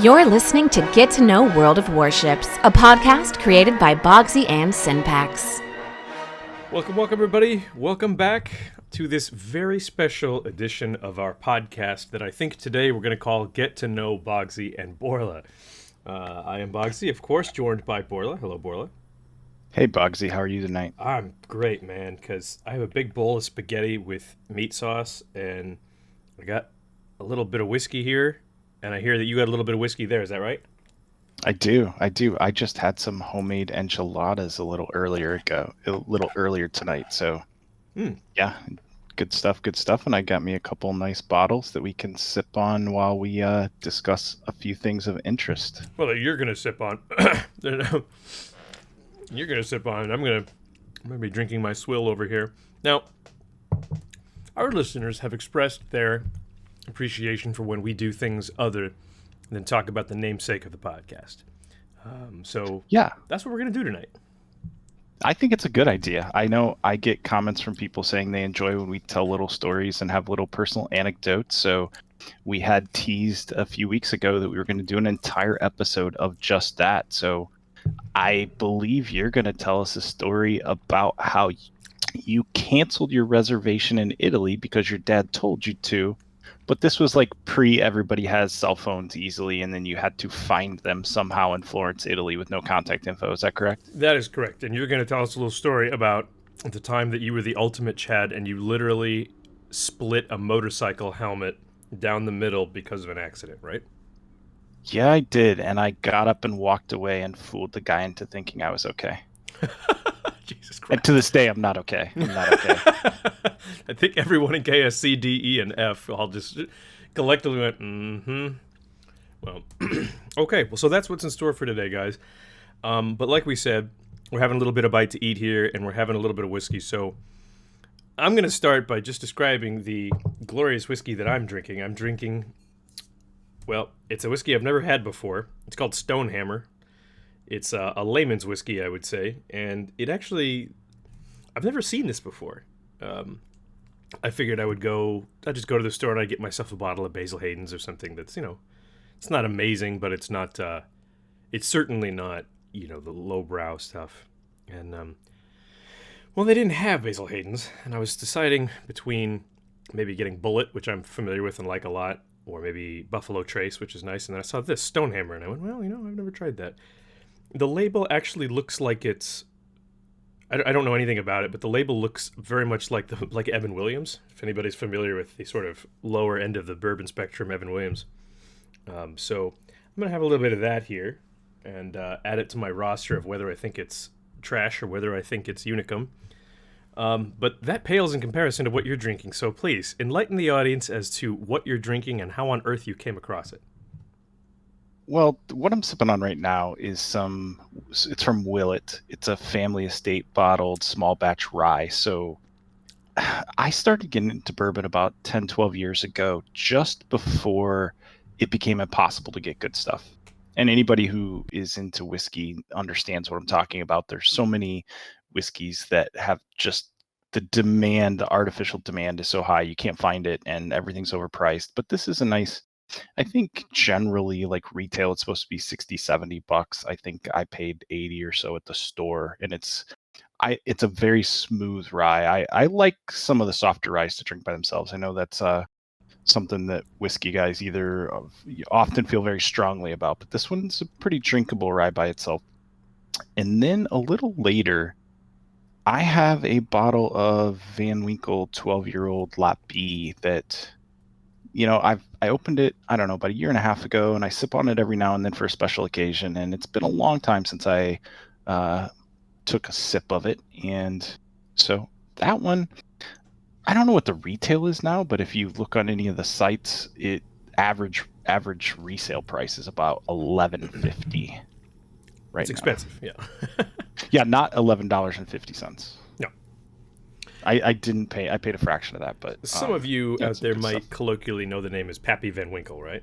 You're listening to Get to Know World of Warships, a podcast created by Boggzy and Synpax. Welcome, everybody. Welcome back to this very special edition of our podcast that I think today we're going to call Get to Know Boggzy and Borla. I am Boggzy, of course, joined by Borla. Hello, Borla. Hey, Boggzy. How are you tonight? I'm great, man, because I have a big bowl of spaghetti with meat sauce, and I got a little bit of whiskey here, and I hear that you got a little bit of whiskey there. Is that right? I do. I just had some homemade enchiladas a little earlier tonight. So, yeah, good stuff. And I got me a couple nice bottles that we can sip on while we discuss a few things of interest. Well, that you're going to sip on. You're going to sip on, and I'm going to be drinking my swill over here. Now, our listeners have expressed their appreciation for when we do things other than talk about the namesake of the podcast. So yeah, that's what we're going to do tonight. I think it's a good idea. I know I get comments from people saying they enjoy when we tell little stories and have little personal anecdotes. So we had teased a few weeks ago that we were going to do an entire episode of just that. So I believe you're going to tell us a story about how you canceled your reservation in Italy because your dad told you to. But this was like everybody has cell phones easily, and then you had to find them somehow in Florence, Italy with no contact info. Is that correct? That is correct. And you're going to tell us a little story about the time that you were the ultimate Chad and you literally split a motorcycle helmet down the middle because of an accident, right? Yeah, I did. And I got up and walked away and fooled the guy into thinking I was okay. Jesus Christ. And to this day, I'm not okay. I think everyone in KS, D, E, and F all just collectively went, Well, okay. Well, so that's what's in store for today, guys. But like we said, we're having a little bit of bite to eat here, and we're having a little bit of whiskey. So I'm going to start by just describing the glorious whiskey that I'm drinking. I'm drinking, well, it's a whiskey I've never had before. It's called Stonehammer. It's a layman's whiskey, I would say, and it actually, I've never seen this before. I figured I'd just go to the store and I'd get myself a bottle of Basil Hayden's or something that's, it's not amazing, but it's not, it's certainly not, the lowbrow stuff. And, well, they didn't have Basil Hayden's, and I was deciding between maybe getting Bullet, which I'm familiar with and like a lot, or maybe Buffalo Trace, which is nice, and then I saw this, Stonehammer, and I went, well, I've never tried that. The label actually looks like it's, I don't know anything about it, but the label looks very much like Evan Williams, if anybody's familiar with the sort of lower end of the bourbon spectrum, Evan Williams. So I'm going to have a little bit of that here and add it to my roster of whether I think it's trash or whether I think it's unicum. But that pales in comparison to what you're drinking, so please enlighten the audience as to what you're drinking and how on earth you came across it. Well, what I'm sipping on right now is it's from Willet. It's a family estate bottled small batch rye. So I started getting into bourbon about 10, 12 years ago, just before it became impossible to get good stuff. And anybody who is into whiskey understands what I'm talking about. There's so many whiskeys that have just the artificial demand is so high, you can't find it and everything's overpriced. But this is a nice, I think generally like retail, it's supposed to be $60-$70. I think I paid $80 or so at the store, and it's a very smooth rye. I like some of the softer ryes to drink by themselves. I know that's something that whiskey guys often feel very strongly about, but this one's a pretty drinkable rye by itself. And then a little later, I have a bottle of Van Winkle 12-year-old Lot B that, I opened it, I don't know, about a year and a half ago, and I sip on it every now and then for a special occasion. And it's been a long time since I took a sip of it. And so that one, I don't know what the retail is now, but if you look on any of the sites, it average resale price is about $11.50. Right, it's expensive, yeah. Yeah, not $11.50. No. I didn't pay. I paid a fraction of that, but some of you out there might stuff. Colloquially know the name as Pappy Van Winkle, right?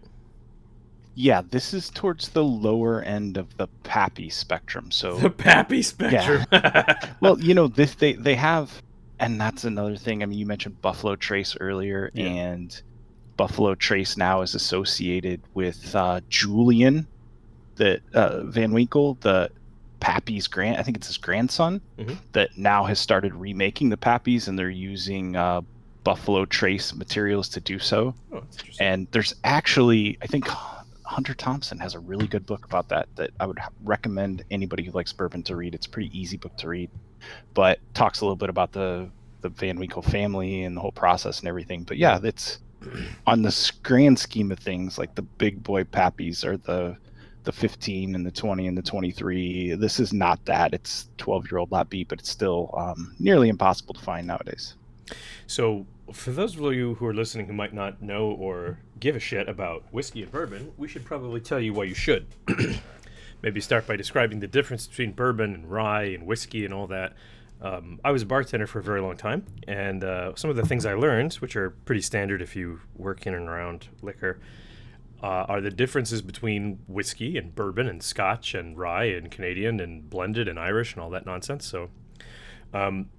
Yeah, this is towards the lower end of the Pappy spectrum. So the Pappy spectrum. Yeah. Well, this they have, and that's another thing. I mean, you mentioned Buffalo Trace earlier, yeah. and Buffalo Trace now is associated with Julian, the Van Winkle, the Pappy's I think it's his grandson, that now has started remaking the Pappies, and they're using Buffalo Trace materials to do so. Oh, that's interesting. And there's actually, I think Hunter Thompson has a really good book about that I would recommend anybody who likes bourbon to read. It's a pretty easy book to read, but talks a little bit about the Van Winkle family and the whole process and everything. But yeah, it's on the grand scheme of things, like the big boy Pappies are the 15 and the 20 and the 23. This is not that. It's 12-year-old lot B, but it's still nearly impossible to find nowadays. So for those of you who are listening who might not know or give a shit about whiskey and bourbon, we should probably tell you why you should. Maybe start by describing the difference between bourbon and rye and whiskey and all that. I was a bartender for a very long time, and some of the things I learned, which are pretty standard if you work in and around liquor, are the differences between whiskey and bourbon and Scotch and rye and Canadian and blended and Irish and all that nonsense. So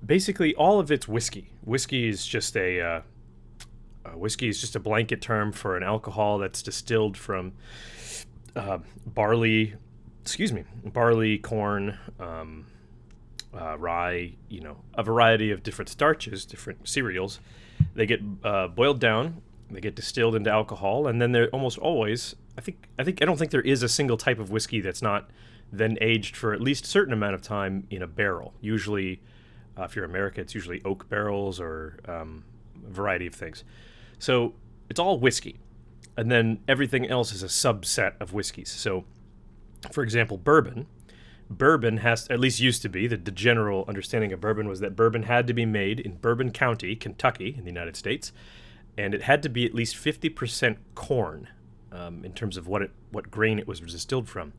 basically, all of it's whiskey. Whiskey is just a blanket term for an alcohol that's distilled from barley, corn, rye, a variety of different starches, different cereals. They get boiled down, they get distilled into alcohol, and then they're almost always, I don't think there is a single type of whiskey that's not then aged for at least a certain amount of time in a barrel. Usually, if you're American, it's usually oak barrels or a variety of things. So it's all whiskey. And then everything else is a subset of whiskeys. So, for example, bourbon has, at least used to be, the general understanding of bourbon was that bourbon had to be made in Bourbon County, Kentucky, in the United States, and it had to be at least 50% corn in terms of what grain it was distilled from.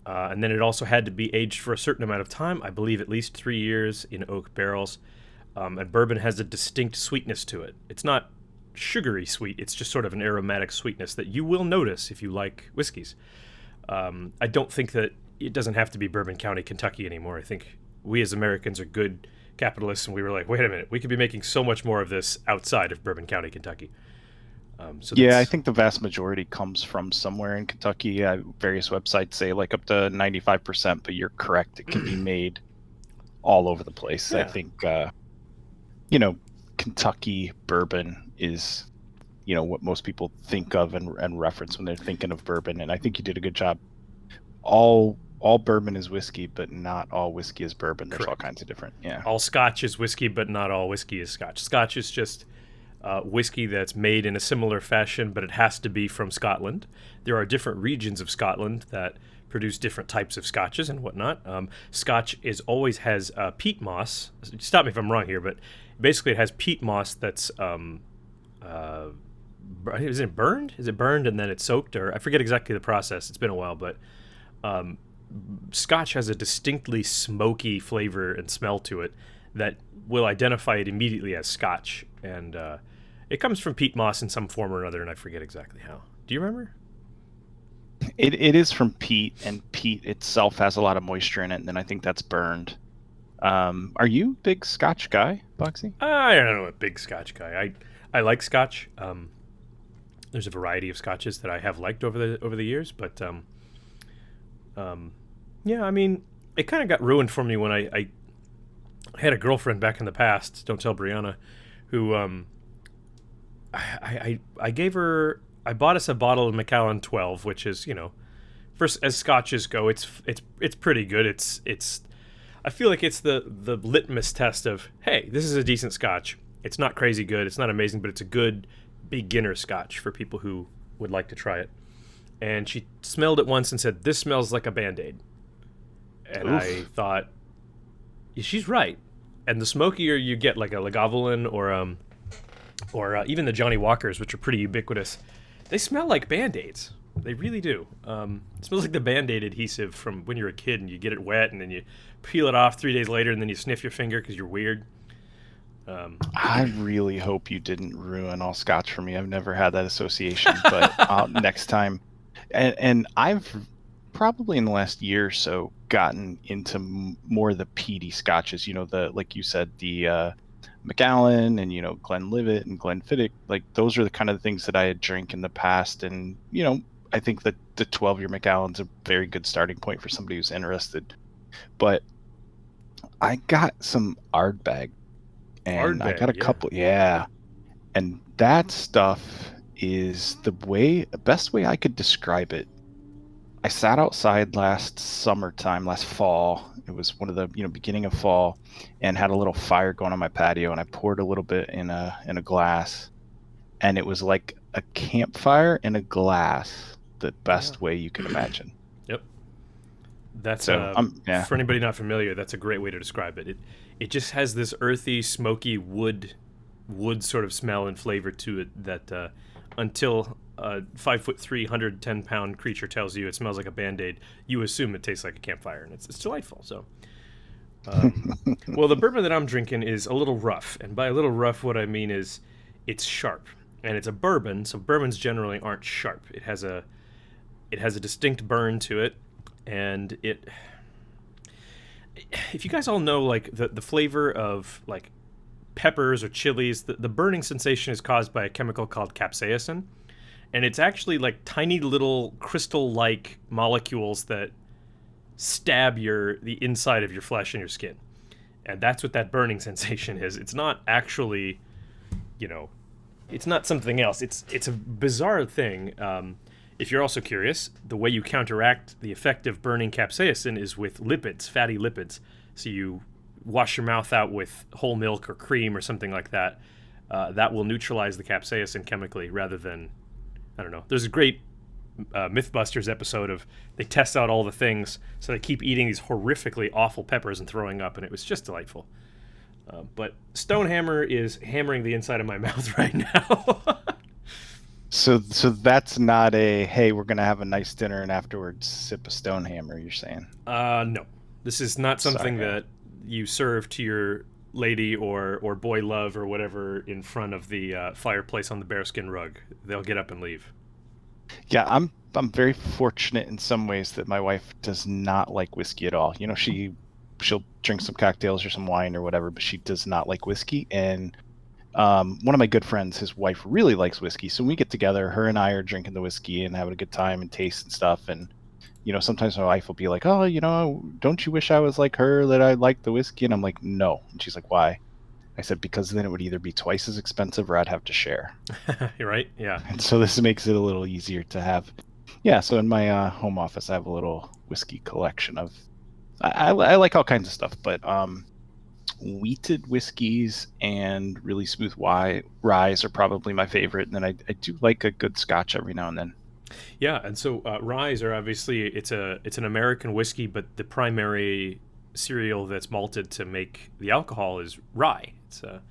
And then it also had to be aged for a certain amount of time, I believe at least 3 years in oak barrels. And bourbon has a distinct sweetness to it. It's not sugary sweet, it's just sort of an aromatic sweetness that you will notice if you like whiskeys. I don't think that it doesn't have to be Bourbon County, Kentucky anymore. I think we as Americans are good capitalists, and we were like, wait a minute, we could be making so much more of this outside of Bourbon County, Kentucky. I think the vast majority comes from somewhere in Kentucky. Various websites say like up to 95%, but you're correct. It can be made all over the place. Yeah. I think, Kentucky bourbon is, what most people think of and reference when they're thinking of bourbon. And I think you did a good job. All bourbon is whiskey, but not all whiskey is bourbon. There's Correct. All kinds of different, yeah. All Scotch is whiskey, but not all whiskey is Scotch. Scotch is just whiskey that's made in a similar fashion, but it has to be from Scotland. There are different regions of Scotland that produce different types of scotches and whatnot. Scotch always has peat moss. Stop me if I'm wrong here, but basically it has peat moss that's is it burned? Is it burned and then it's soaked? Or I forget exactly the process. It's been a while, but Scotch has a distinctly smoky flavor and smell to it that will identify it immediately as Scotch. And it comes from peat moss in some form or another, and I forget exactly how. Do you remember? It is from peat, and peat itself has a lot of moisture in it, and then I think that's burned. Are you a big Scotch guy, Boggzy? I don't know, a big Scotch guy. I like Scotch. There's a variety of Scotches that I have liked over the years, but yeah, I mean, it kind of got ruined for me when I had a girlfriend back in the past. Don't tell Brianna, who I bought us a bottle of Macallan 12, which is, first as Scotches go, it's pretty good. It's I feel like it's the litmus test of, hey, this is a decent Scotch. It's not crazy good, it's not amazing, but it's a good beginner Scotch for people who would like to try it. And she smelled it once and said, "This smells like a Band-Aid." And Oof. I thought, yeah, she's right. And the smokier you get, like a Lagavulin or even the Johnny Walkers, which are pretty ubiquitous, they smell like Band-Aids. They really do. It smells like the Band-Aid adhesive from when you're a kid and you get it wet and then you peel it off 3 days later and then you sniff your finger because you're weird. I really hope you didn't ruin all Scotch for me. I've never had that association, but next time. And I've probably in the last year or so gotten into more of the peaty Scotches. Like you said, the Macallan and Glenlivet and Glenfiddich. Like those are the kind of things that I had drank in the past, and I think that the 12-year Macallan's a very good starting point for somebody who's interested. But I got some Ardbeg, and I got a couple, yeah. And that stuff is the best way I could describe it. I sat outside last fall. It was one of the beginning of fall, and had a little fire going on my patio, and I poured a little bit in a glass, and it was like a campfire in a glass, the best way you can imagine. Yep. That's So, for anybody not familiar, that's a great way to describe it. It just has this earthy, smoky wood sort of smell and flavor to it that until a 5'3", 110-pound creature tells you it smells like a Band-Aid, you assume it tastes like a campfire, and it's delightful. So, well, the bourbon that I'm drinking is a little rough, and by a little rough, what I mean is it's sharp, and it's a bourbon. So bourbons generally aren't sharp. It has a distinct burn to it, and if you guys all know like the flavor of like peppers or chilies, the burning sensation is caused by a chemical called capsaicin, and it's actually like tiny little crystal-like molecules that stab the inside of your flesh and your skin, and that's what that burning sensation is. It's not actually, it's not something else. It's a bizarre thing. If you're also curious, the way you counteract the effect of burning capsaicin is with lipids, fatty lipids. So you wash your mouth out with whole milk or cream or something like that. That will neutralize the capsaicin chemically rather than, I don't know. There's a great Mythbusters episode of they test out all the things, so they keep eating these horrifically awful peppers and throwing up, and it was just delightful. But Stonehammer is hammering the inside of my mouth right now. So that's not a, hey, we're going to have a nice dinner and afterwards sip a Stonehammer, you're saying? No. This is not something that you serve to your lady or boy love or whatever in front of the fireplace on the bearskin rug. They'll get up and leave. Yeah, I'm very fortunate in some ways that my wife does not like whiskey at all. She'll drink some cocktails or some wine or whatever, but she does not like whiskey. And one of my good friends, his wife really likes whiskey. So when we get together, her and I are drinking the whiskey and having a good time and taste and stuff. And, sometimes my wife will be like, oh, don't you wish I was like her, that I like the whiskey? And I'm like, no. And she's like, why? I said, because then it would either be twice as expensive or I'd have to share. You're right. Yeah. And so this makes it a little easier to have. Yeah. So in my home office, I have a little whiskey collection of, I like all kinds of stuff, but, wheated whiskeys and really smooth ryes are probably my favorite, and then I do like a good scotch every now and then. Yeah, and so ryes are obviously it's an American whiskey, but the primary cereal that's malted to make the alcohol is rye. It's sort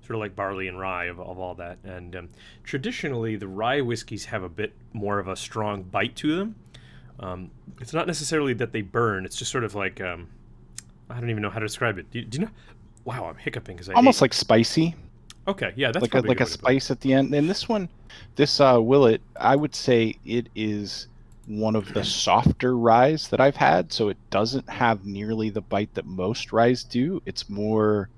of like barley and rye of all that, and traditionally the rye whiskeys have a bit more of a strong bite to them. It's not necessarily that they burn; it's just sort of like I don't even know how to describe it. Do you know? Wow, I'm hiccuping because I almost like spicy. Okay, yeah, that's like a spice at the end. And this Willet, I would say it is one of the softer ryes that I've had. So it doesn't have nearly the bite that most ryes do. It's more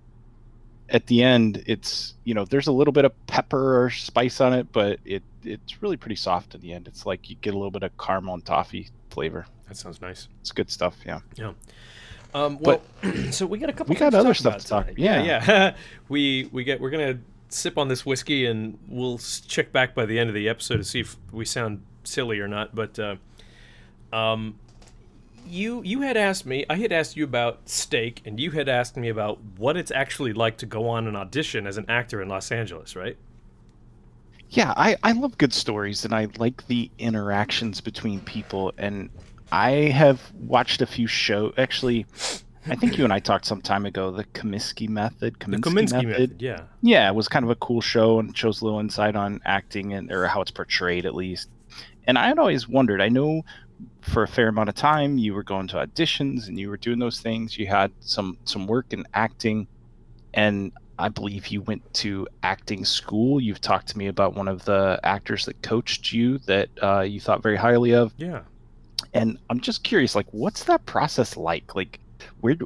at the end. It's there's a little bit of pepper or spice on it, but it's really pretty soft at the end. It's like you get a little bit of caramel and toffee flavor. That sounds nice. It's good stuff. Yeah. Yeah. Well, so we got a couple. We got other stuff to talk. Yeah. we're gonna sip on this whiskey, and we'll check back by the end of the episode to see if we sound silly or not. But you had asked me, I had asked you about steak, and you had asked me about what it's actually like to go on an audition as an actor in Los Angeles, right? Yeah, I love good stories, and I like the interactions between people, and I have watched a few shows. Actually, I think you and I talked some time ago. The Kaminsky Method. Yeah. Yeah, it was kind of a cool show and shows a little insight on acting or how it's portrayed, at least. And I had always wondered. I know for a fair amount of time you were going to auditions and you were doing those things. You had some work in acting, and I believe you went to acting school. You've talked to me about one of the actors that coached you that you thought very highly of. Yeah. And I'm just curious, like, what's that process like? Like, where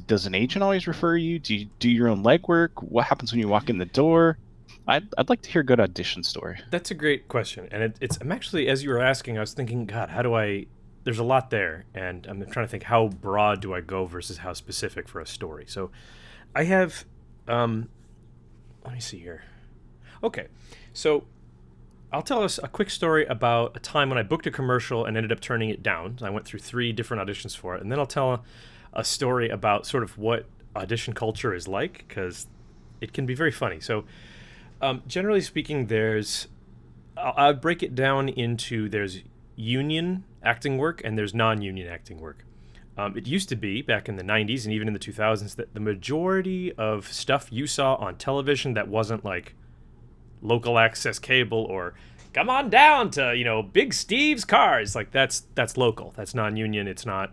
Does an agent always refer you? Do you do your own legwork? What happens when you walk in the door? I'd like to hear a good audition story. That's a great question, and it's. I'm actually, as you were asking, I was thinking, God, how do I? There's a lot there, and I'm trying to think how broad do I go versus how specific for a story. So, I have. Let me see here. Okay, so I'll tell us a quick story about a time when I booked a commercial and ended up turning it down. I went through 3 different auditions for it, and then I'll tell a story about sort of what audition culture is like, because it can be very funny. So, generally speaking, I'll break it down into there's union acting work and there's non-union acting work. It used to be, back in the 90s and even in the 2000s, that the majority of stuff you saw on television that wasn't like local access cable or come on down to, Big Steve's Cars, like that's local. That's non-union. It's not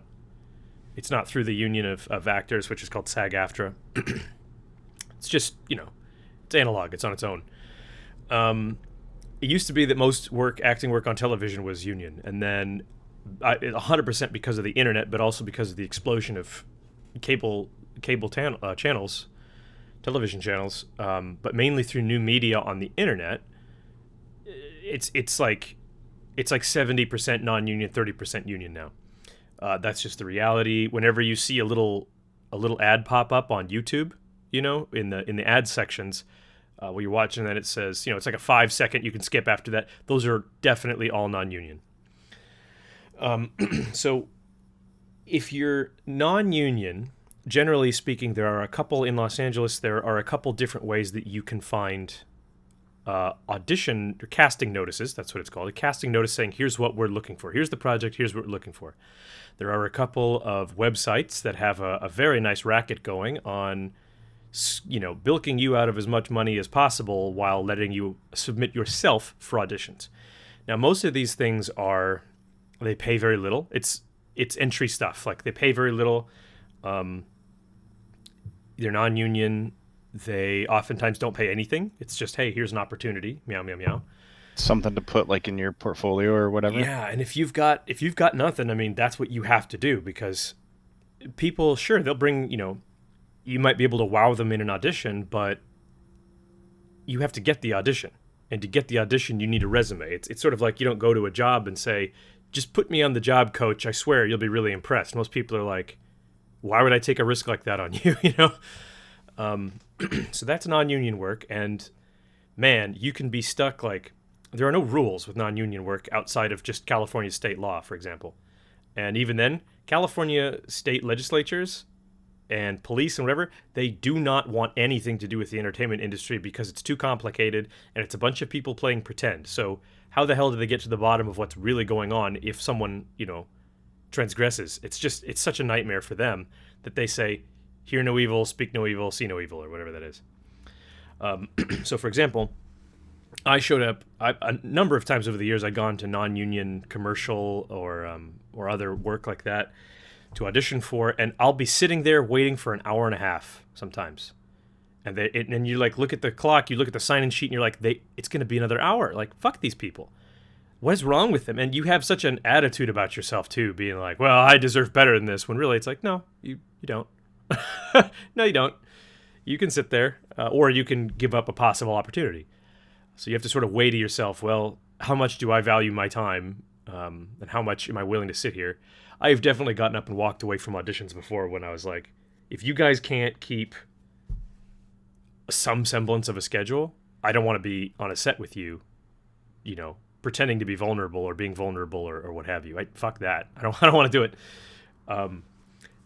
through the union of actors, which is called SAG-AFTRA. It's just, it's analog. It's on its own. It used to be that most acting work on television was union, and then 100% because of the internet, but also because of the explosion of cable channels, television channels, but mainly through new media on the internet. It's like 70% non-union, 30% union now. That's just the reality. Whenever you see a little ad pop up on YouTube, in the ad sections, where you're watching that, it says, it's like a 5-second, you can skip after that. Those are definitely all non-union. So if you're non-union, generally speaking, there are a couple in Los Angeles, there are a couple different ways that you can find audition or casting notices. That's what it's called. A casting notice saying, here's what we're looking for. Here's the project. Here's what we're looking for. There are a couple of websites that have a very nice racket going on, bilking you out of as much money as possible while letting you submit yourself for auditions. Now, most of these things they pay very little. It's entry stuff. Like, they pay very little. They're non-union. They oftentimes don't pay anything. It's just, hey, here's an opportunity. Meow, meow, meow. Something to put like in your portfolio or whatever. Yeah, and if you've got nothing, I mean, that's what you have to do, because people, sure, they'll bring, you might be able to wow them in an audition, but you have to get the audition. And to get the audition, you need a resume. It's sort of like you don't go to a job and say, just put me on the job, coach. I swear you'll be really impressed. Most people are like, why would I take a risk like that on you? So that's non-union work. And man, you can be stuck. Like, there are no rules with non-union work outside of just California state law, for example. And even then, California state legislatures and police and whatever, they do not want anything to do with the entertainment industry because it's too complicated and it's a bunch of people playing pretend. So how the hell do they get to the bottom of what's really going on if someone, transgresses? It's such a nightmare for them that they say, hear no evil, speak no evil, see no evil, or whatever that is. So, for example, I showed up a number of times over the years. I'd gone to non-union commercial or other work like that to audition for, and I'll be sitting there waiting for an hour and a half sometimes. And you like look at the clock, you look at the sign-in sheet, and you're like, it's going to be another hour. Like, fuck these people. What is wrong with them? And you have such an attitude about yourself too, being like, well, I deserve better than this. When really it's like, no, you don't. No, you don't. You can sit there, or you can give up a possible opportunity. So you have to sort of weigh to yourself, well, how much do I value my time, and how much am I willing to sit here? I've definitely gotten up and walked away from auditions before when I was like, if you guys can't keep some semblance of a schedule, I don't want to be on a set with you, pretending to be vulnerable or being vulnerable or what have you. Fuck that. I don't want to do it.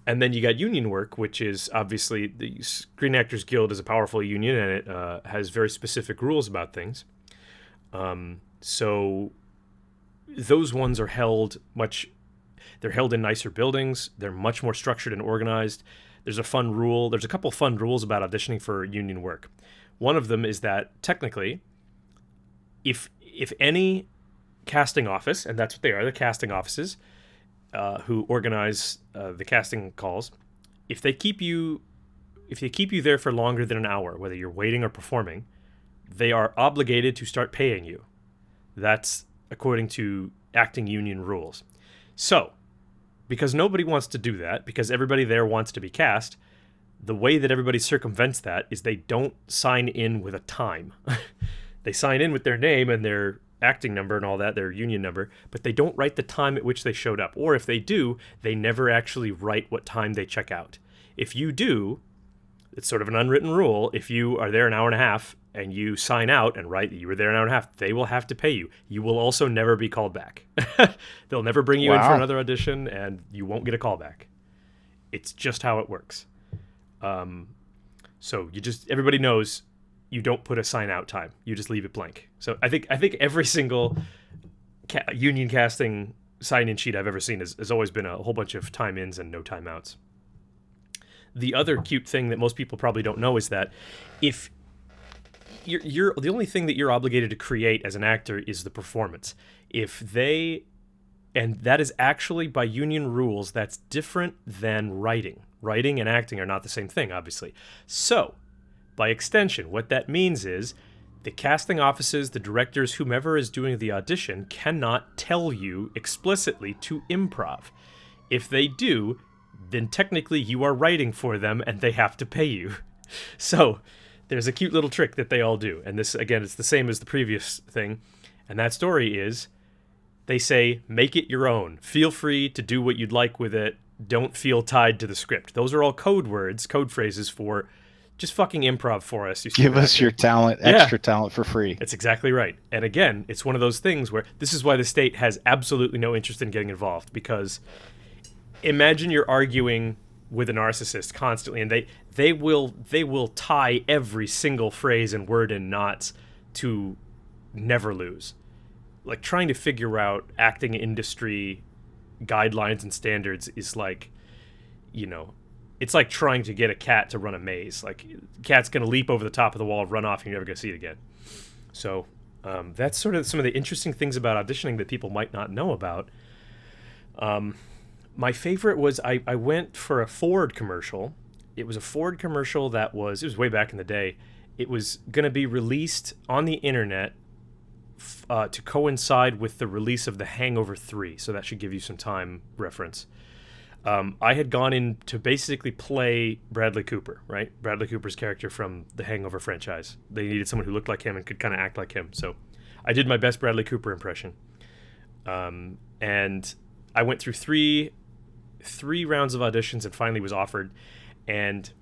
And then you got union work, which is obviously the Screen Actors Guild is a powerful union, and it has very specific rules about things. So those ones are they're held in nicer buildings. They're much more structured and organized. There's a couple fun rules about auditioning for union work. One of them is that technically, if any casting office, and that's what they are, the casting offices, who organize the casting calls, if they keep you there for longer than an hour, whether you're waiting or performing, they are obligated to start paying you. That's according to acting union rules. So, because nobody wants to do that, because everybody there wants to be cast, The way that everybody circumvents that is they don't sign in with a time. They sign in with their name and their acting number and all that, their union number, but they don't write the time at which they showed up. Or if they do, they never actually write what time they check out. If you do, it's sort of an unwritten rule. If you are there an hour and a half and you sign out and write that you were there an hour and a half, they will have to pay you. You will also never be called back. They'll never bring you in for another audition, and you won't get a call back. It's just how it works. So everybody knows you don't put a sign out time. You just leave it blank. So I think every single union casting sign-in sheet I've ever seen has always been a whole bunch of time ins and no timeouts. The other cute thing that most people probably don't know is that if you're the only thing that you're obligated to create as an actor is the performance. And that is actually by union rules, that's different than writing. Writing and acting are not the same thing, obviously. So, by extension, what that means is the casting offices, the directors, whomever is doing the audition cannot tell you explicitly to improv. If they do, then technically you are writing for them and they have to pay you. So, there's a cute little trick that they all do. And this, again, it's the same as the previous thing. And that story is, they say, make it your own. Feel free to do what you'd like with it. Don't feel tied to the script. Those are all code words, code phrases for just fucking improv for us. Give us your talent, extra talent for free. That's exactly right. And again, it's one of those things where this is why the state has absolutely no interest in getting involved, because imagine you're arguing with a narcissist constantly, and they will tie every single phrase and word in knots to never lose. Like, trying to figure out acting industry guidelines and standards is like, it's like trying to get a cat to run a maze. Like, cat's going to leap over the top of the wall, run off, and you're never going to see it again. So that's sort of some of the interesting things about auditioning that people might not know about. My favorite was I went for a Ford commercial. It was a Ford commercial it was way back in the day. It was going to be released on the internet to coincide with the release of The Hangover 3. So that should give you some time reference. I had gone in to basically play Bradley Cooper, right? Bradley Cooper's character from the Hangover franchise. They needed someone who looked like him and could kind of act like him. So I did my best Bradley Cooper impression. And I went through three rounds of auditions and finally was offered. And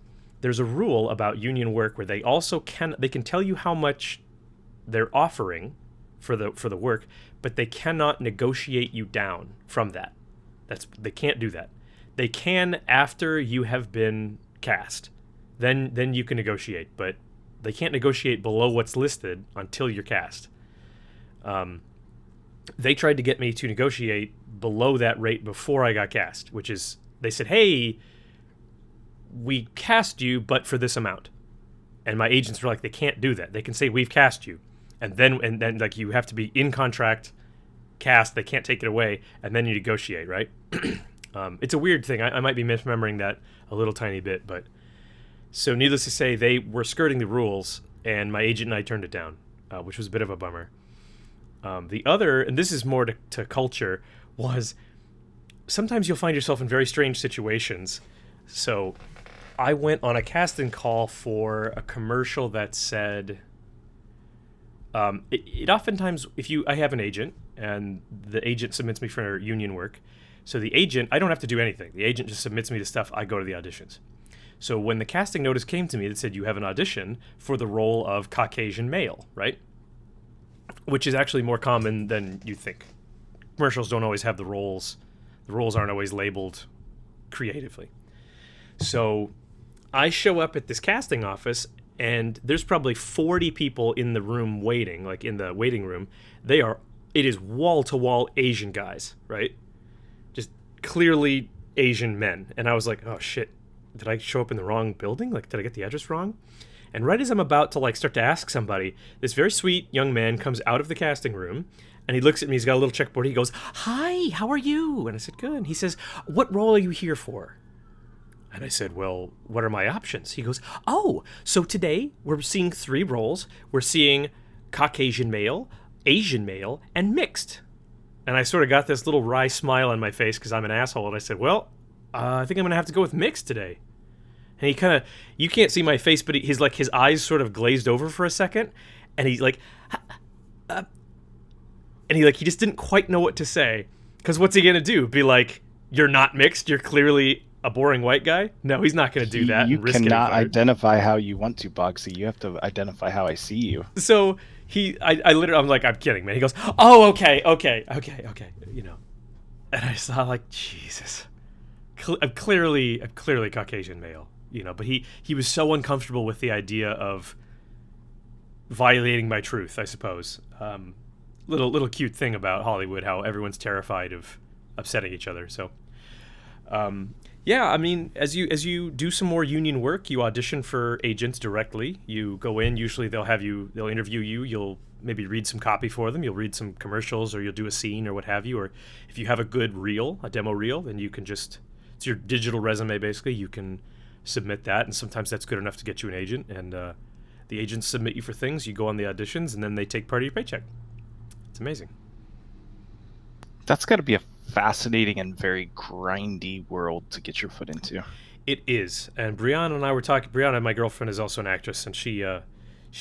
there's a rule about union work where they can tell you how much they're offering for the work, but they cannot negotiate you down from that. They can't do that. They can after you have been cast. Then you can negotiate, but they can't negotiate below what's listed until you're cast. They tried to get me to negotiate below that rate before I got cast, which is, they said, hey, we cast you, but for this amount. And my agents were like, they can't do that. They can say, we've cast you. And then like, you have to be in contract cast. They can't take it away. And then you negotiate, right? It's a weird thing. I might be misremembering that a little tiny bit, but so needless to say, they were skirting the rules, and my agent and I turned it down, which was a bit of a bummer. The other, and this is more to culture, was sometimes you'll find yourself in very strange situations. So I went on a casting call for a commercial that said, it oftentimes, I have an agent, and the agent submits me for union work. So the agent, I don't have to do anything. The agent just submits me the stuff. I go to the auditions. So when the casting notice came to me, it said you have an audition for the role of Caucasian male, right? Which is actually more common than you think. Commercials don't always have the roles. The roles aren't always labeled creatively. So I show up at this casting office, and there's probably 40 people in the room waiting, like in the waiting room. It is wall-to-wall Asian guys, right? Just clearly Asian men. And I was like, oh shit, did I show up in the wrong building? Like, did I get the address wrong? And right as I'm about to start to ask somebody, this very sweet young man comes out of the casting room, and he looks at me. He's got a little checkboard. He goes, hi, how are you? And I said, good. He says, what role are you here for? And I said, well, what are my options? He goes, oh, so today we're seeing 3 roles. We're seeing Caucasian male, Asian male, and mixed. And I sort of got this little wry smile on my face because I'm an asshole. And I said, well, I think I'm going to have to go with mixed today. And he kind of, you can't see my face, but he's like, his eyes sort of glazed over for a second, and he's like, and he just didn't quite know what to say, because what's he gonna do? Be like, you're not mixed, you're clearly a boring white guy? No, he's not gonna do that. You and risk cannot getting fired. identify how you want to, Bogsy. You have to identify how I see you. So I literally, I'm like, I'm kidding, man. He goes, oh, okay, you know, and I saw like, Jesus, I'm clearly Caucasian male, you know, but he was so uncomfortable with the idea of violating my truth, I suppose. Little cute thing about Hollywood, how everyone's terrified of upsetting each other. So, yeah, I mean, as you do some more union work, you audition for agents directly. You go in. Usually, they'll interview you. You'll maybe read some copy for them. You'll read some commercials, or you'll do a scene, or what have you. Or if you have a good reel, a demo reel, then you can it's your digital resume basically. You can submit that, and sometimes that's good enough to get you an agent. And the agents submit you for things. You go on the auditions, and then they take part of your paycheck. It's amazing. That's got to be a fascinating and very grindy world to get your foot into. It is. And Brianna and I were talking. Brianna, my girlfriend, is also an actress, and she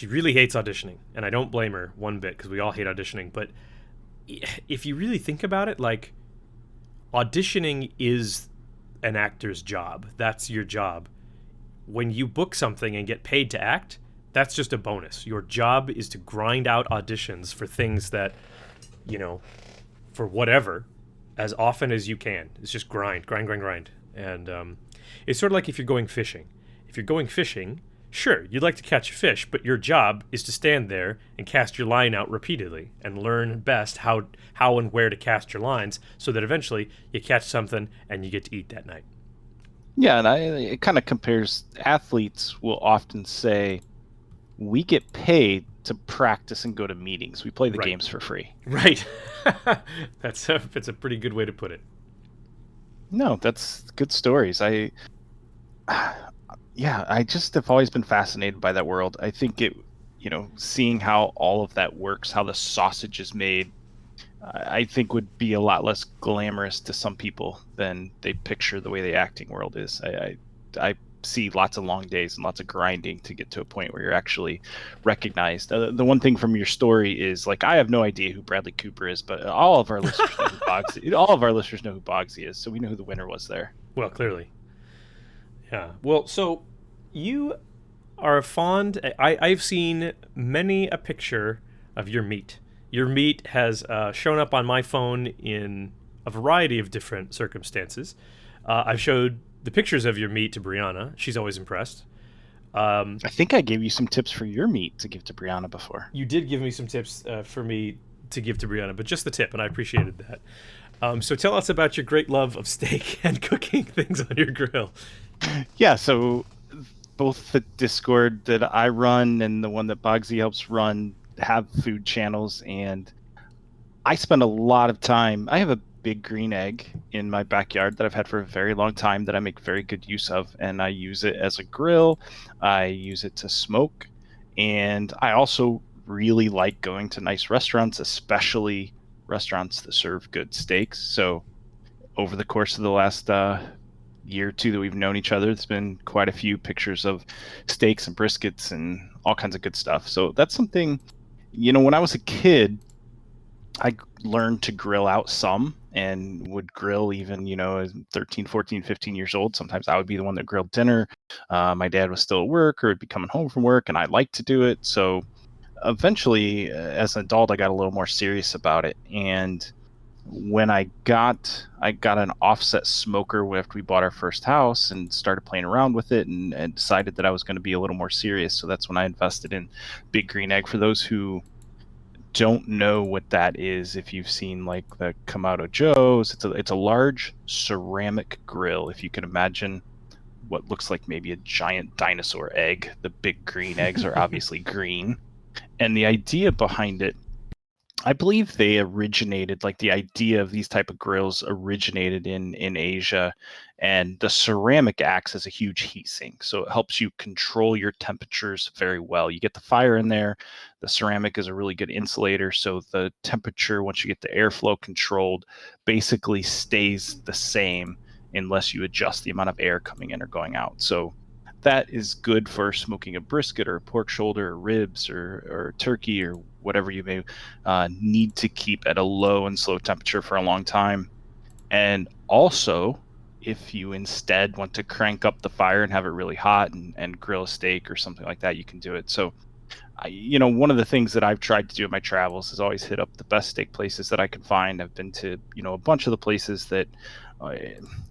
really hates auditioning, and I don't blame her one bit, because we all hate auditioning. But if you really think about it, like, auditioning is an actor's job. That's your job. When you book something and get paid to act, that's just a bonus. Your job is to grind out auditions for things that, you know, for whatever, as often as you can. It's just grind. And it's sort of like if you're going fishing. If you're going fishing, sure, you'd like to catch a fish, but your job is to stand there and cast your line out repeatedly and learn best how and where to cast your lines, so that eventually you catch something and you get to eat that night. Yeah, and it kind of compares. Athletes will often say, we get paid to practice and go to meetings. We play the games for free. Right. That's a pretty good way to put it. No, that's good stories. I just have always been fascinated by that world. I think seeing how all of that works, how the sausage is made, I think would be a lot less glamorous to some people than they picture the way the acting world is. I see lots of long days and lots of grinding to get to a point where you're actually recognized. The one thing from your story is, like, I have no idea who Bradley Cooper is, but all of our listeners know who Boggzy is, so we know who the winner was there. Well, clearly. Yeah. Well, so you are fond. I've seen many a picture of your meat. Your meat has shown up on my phone in a variety of different circumstances. I've showed the pictures of your meat to Brianna. She's always impressed. I think I gave you some tips for your meat to give to Brianna before. You did give me some tips for me to give to Brianna, but just the tip, and I appreciated that. So tell us about your great love of steak and cooking things on your grill. Yeah, so both the Discord that I run and the one that Boggzy helps run have food channels, and I spend a lot of time. I have a big green egg in my backyard that I've had for a very long time that I make very good use of, and I use it as a grill. I use it to smoke, and I also really like going to nice restaurants, especially restaurants that serve good steaks. So over the course of the last year or two that we've known each other, there's been quite a few pictures of steaks and briskets and all kinds of good stuff. So that's something, when I was a kid, I learned to grill out some and would grill even, 13, 14, 15 years old. Sometimes I would be the one that grilled dinner. My dad was still at work or would be coming home from work, and I liked to do it. So eventually, as an adult, I got a little more serious about it. And when I got an offset smoker after we bought our first house and started playing around with it and decided that I was going to be a little more serious. So that's when I invested in Big Green Egg. For those who don't know what that is, if you've seen like the Kamado Joe's, it's a large ceramic grill. If you can imagine what looks like maybe a giant dinosaur egg, the big green eggs are obviously green. And the idea behind it, I believe they originated, like the idea of these type of grills originated in Asia, and the ceramic acts as a huge heat sink. So it helps you control your temperatures very well. You get the fire in there. The ceramic is a really good insulator. So the temperature, once you get the airflow controlled, basically stays the same unless you adjust the amount of air coming in or going out. So that is good for smoking a brisket or a pork shoulder or ribs or turkey or whatever you may need to keep at a low and slow temperature for a long time. And also, if you instead want to crank up the fire and have it really hot and grill a steak or something like that, you can do it. So, one of the things that I've tried to do in my travels is always hit up the best steak places that I can find. I've been to, a bunch of the places that,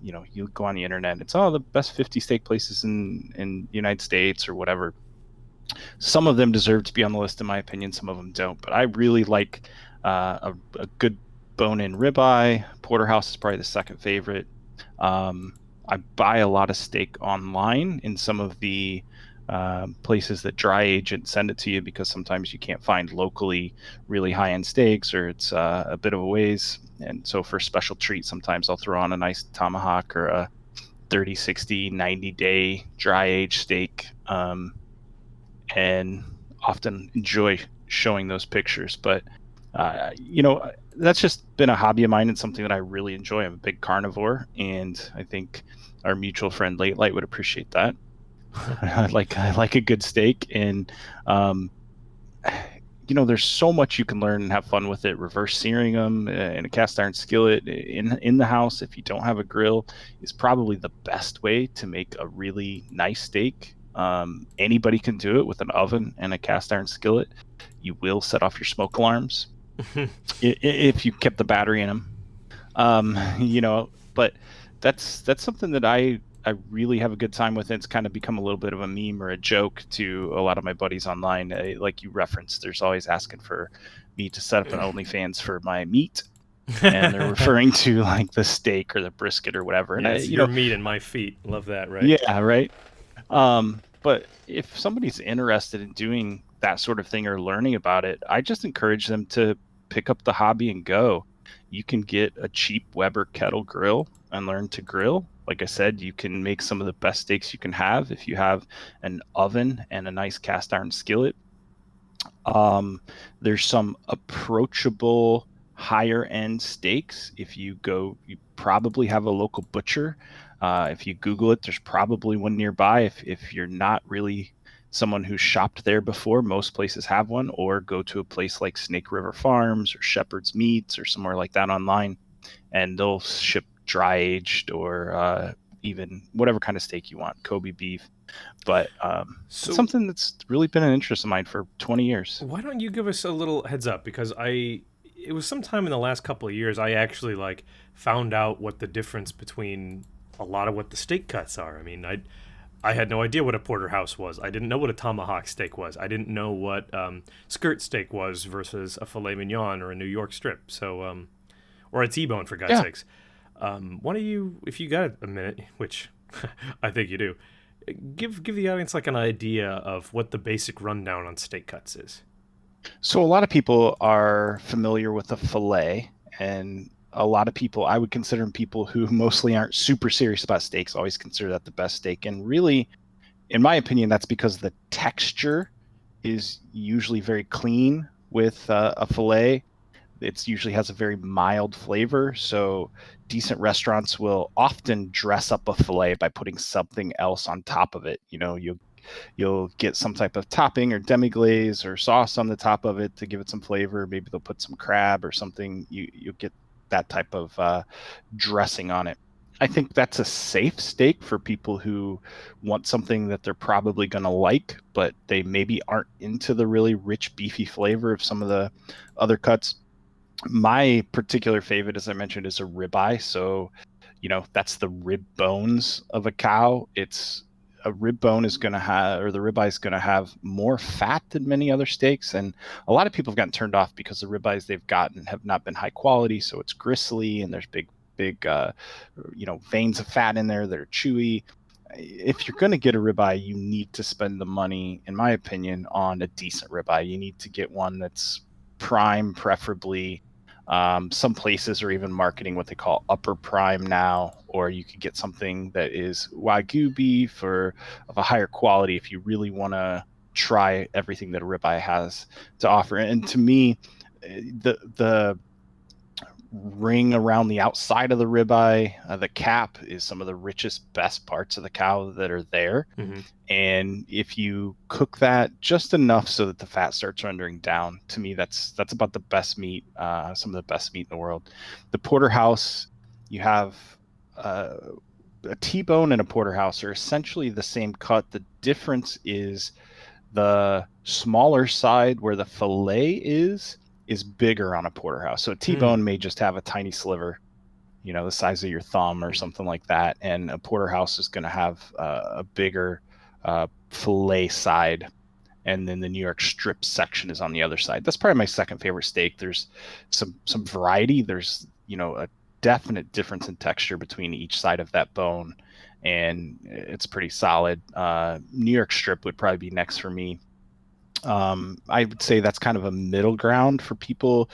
you go on the internet, it's the best 50 steak places in the United States or whatever. Some of them deserve to be on the list, in my opinion. Some of them don't. But I really like a good bone-in ribeye. Porterhouse is probably the second favorite. I buy a lot of steak online in some of the places that dry age and send it to you, because sometimes you can't find locally really high-end steaks, or it's a bit of a ways. And so for special treats, sometimes I'll throw on a nice tomahawk or a 30, 60, 90-day dry age steak, and often enjoy showing those pictures. But that's just been a hobby of mine and something that I really enjoy. I'm a big carnivore, and I think our mutual friend Late Light would appreciate that. I like a good steak, and there's so much you can learn and have fun with it. Reverse searing them in a cast iron skillet in the house, if you don't have a grill, is probably the best way to make a really nice steak. Anybody can do it with an oven and a cast iron skillet. You will set off your smoke alarms if you kept the battery in them. But that's something that I really have a good time with. It's kind of become a little bit of a meme or a joke to a lot of my buddies online. Like you referenced, there's always asking for me to set up an OnlyFans for my meat, and they're referring to like the steak or the brisket or whatever. And yes, your meat and my feet. Love that, right? Yeah, right. But if somebody's interested in doing that sort of thing or learning about it, I just encourage them to pick up the hobby and go. You can get a cheap Weber kettle grill and learn to grill. Like I said, you can make some of the best steaks you can have if you have an oven and a nice cast iron skillet. There's some approachable higher end steaks. If you go, you probably have a local butcher. If you Google it, there's probably one nearby. If you're not really someone who's shopped there before, most places have one, or go to a place like Snake River Farms or Shepherd's Meats or somewhere like that online, and they'll ship dry aged or even whatever kind of steak you want, Kobe beef. But it's something that's really been an interest of mine for 20 years. Why don't you give us a little heads up? Because it was sometime in the last couple of years I actually found out what the difference between a lot of what the steak cuts are. I mean, I had no idea what a porterhouse was. I didn't know what a tomahawk steak was. I didn't know what skirt steak was versus a filet mignon or a New York strip. So, or a T-bone, for God's sakes. Why don't you, if you got a minute, which I think you do, give the audience an idea of what the basic rundown on steak cuts is. So a lot of people are familiar with a fillet, and a lot of people, I would consider them people who mostly aren't super serious about steaks, always consider that the best steak. And really, in my opinion, that's because the texture is usually very clean with a fillet. It usually has a very mild flavor. So decent restaurants will often dress up a fillet by putting something else on top of it. You'll get some type of topping or demi-glaze or sauce on the top of it to give it some flavor. Maybe they'll put some crab or something. You'll get that type of dressing on it. I think that's a safe steak for people who want something that they're probably going to like, but they maybe aren't into the really rich, beefy flavor of some of the other cuts. My particular favorite, as I mentioned, is a ribeye. So, that's the rib bones of a cow. It's a rib bone is going to have, or the ribeye is going to have more fat than many other steaks. And a lot of people have gotten turned off because the ribeyes they've gotten have not been high quality. So it's gristly and there's big, veins of fat in there that are chewy. If you're going to get a ribeye, you need to spend the money, in my opinion, on a decent ribeye. You need to get one that's prime, preferably. Some places are even marketing what they call upper prime now, or you could get something that is Wagyu beef or of a higher quality if you really want to try everything that a ribeye has to offer. And to me, the ring around the outside of the ribeye. The cap is some of the richest, best parts of the cow that are there. Mm-hmm. And if you cook that just enough so that the fat starts rendering down, to me, that's about the best meat, some of the best meat in the world. The porterhouse, you have a T-bone and a porterhouse are essentially the same cut. The difference is the smaller side where the fillet is bigger on a porterhouse. So a T-bone may just have a tiny sliver, the size of your thumb or something like that. And a porterhouse is going to have a bigger fillet side. And then the New York strip section is on the other side. That's probably my second favorite steak. There's some variety. There's, a definite difference in texture between each side of that bone. And it's pretty solid. New York strip would probably be next for me. I would say that's kind of a middle ground for people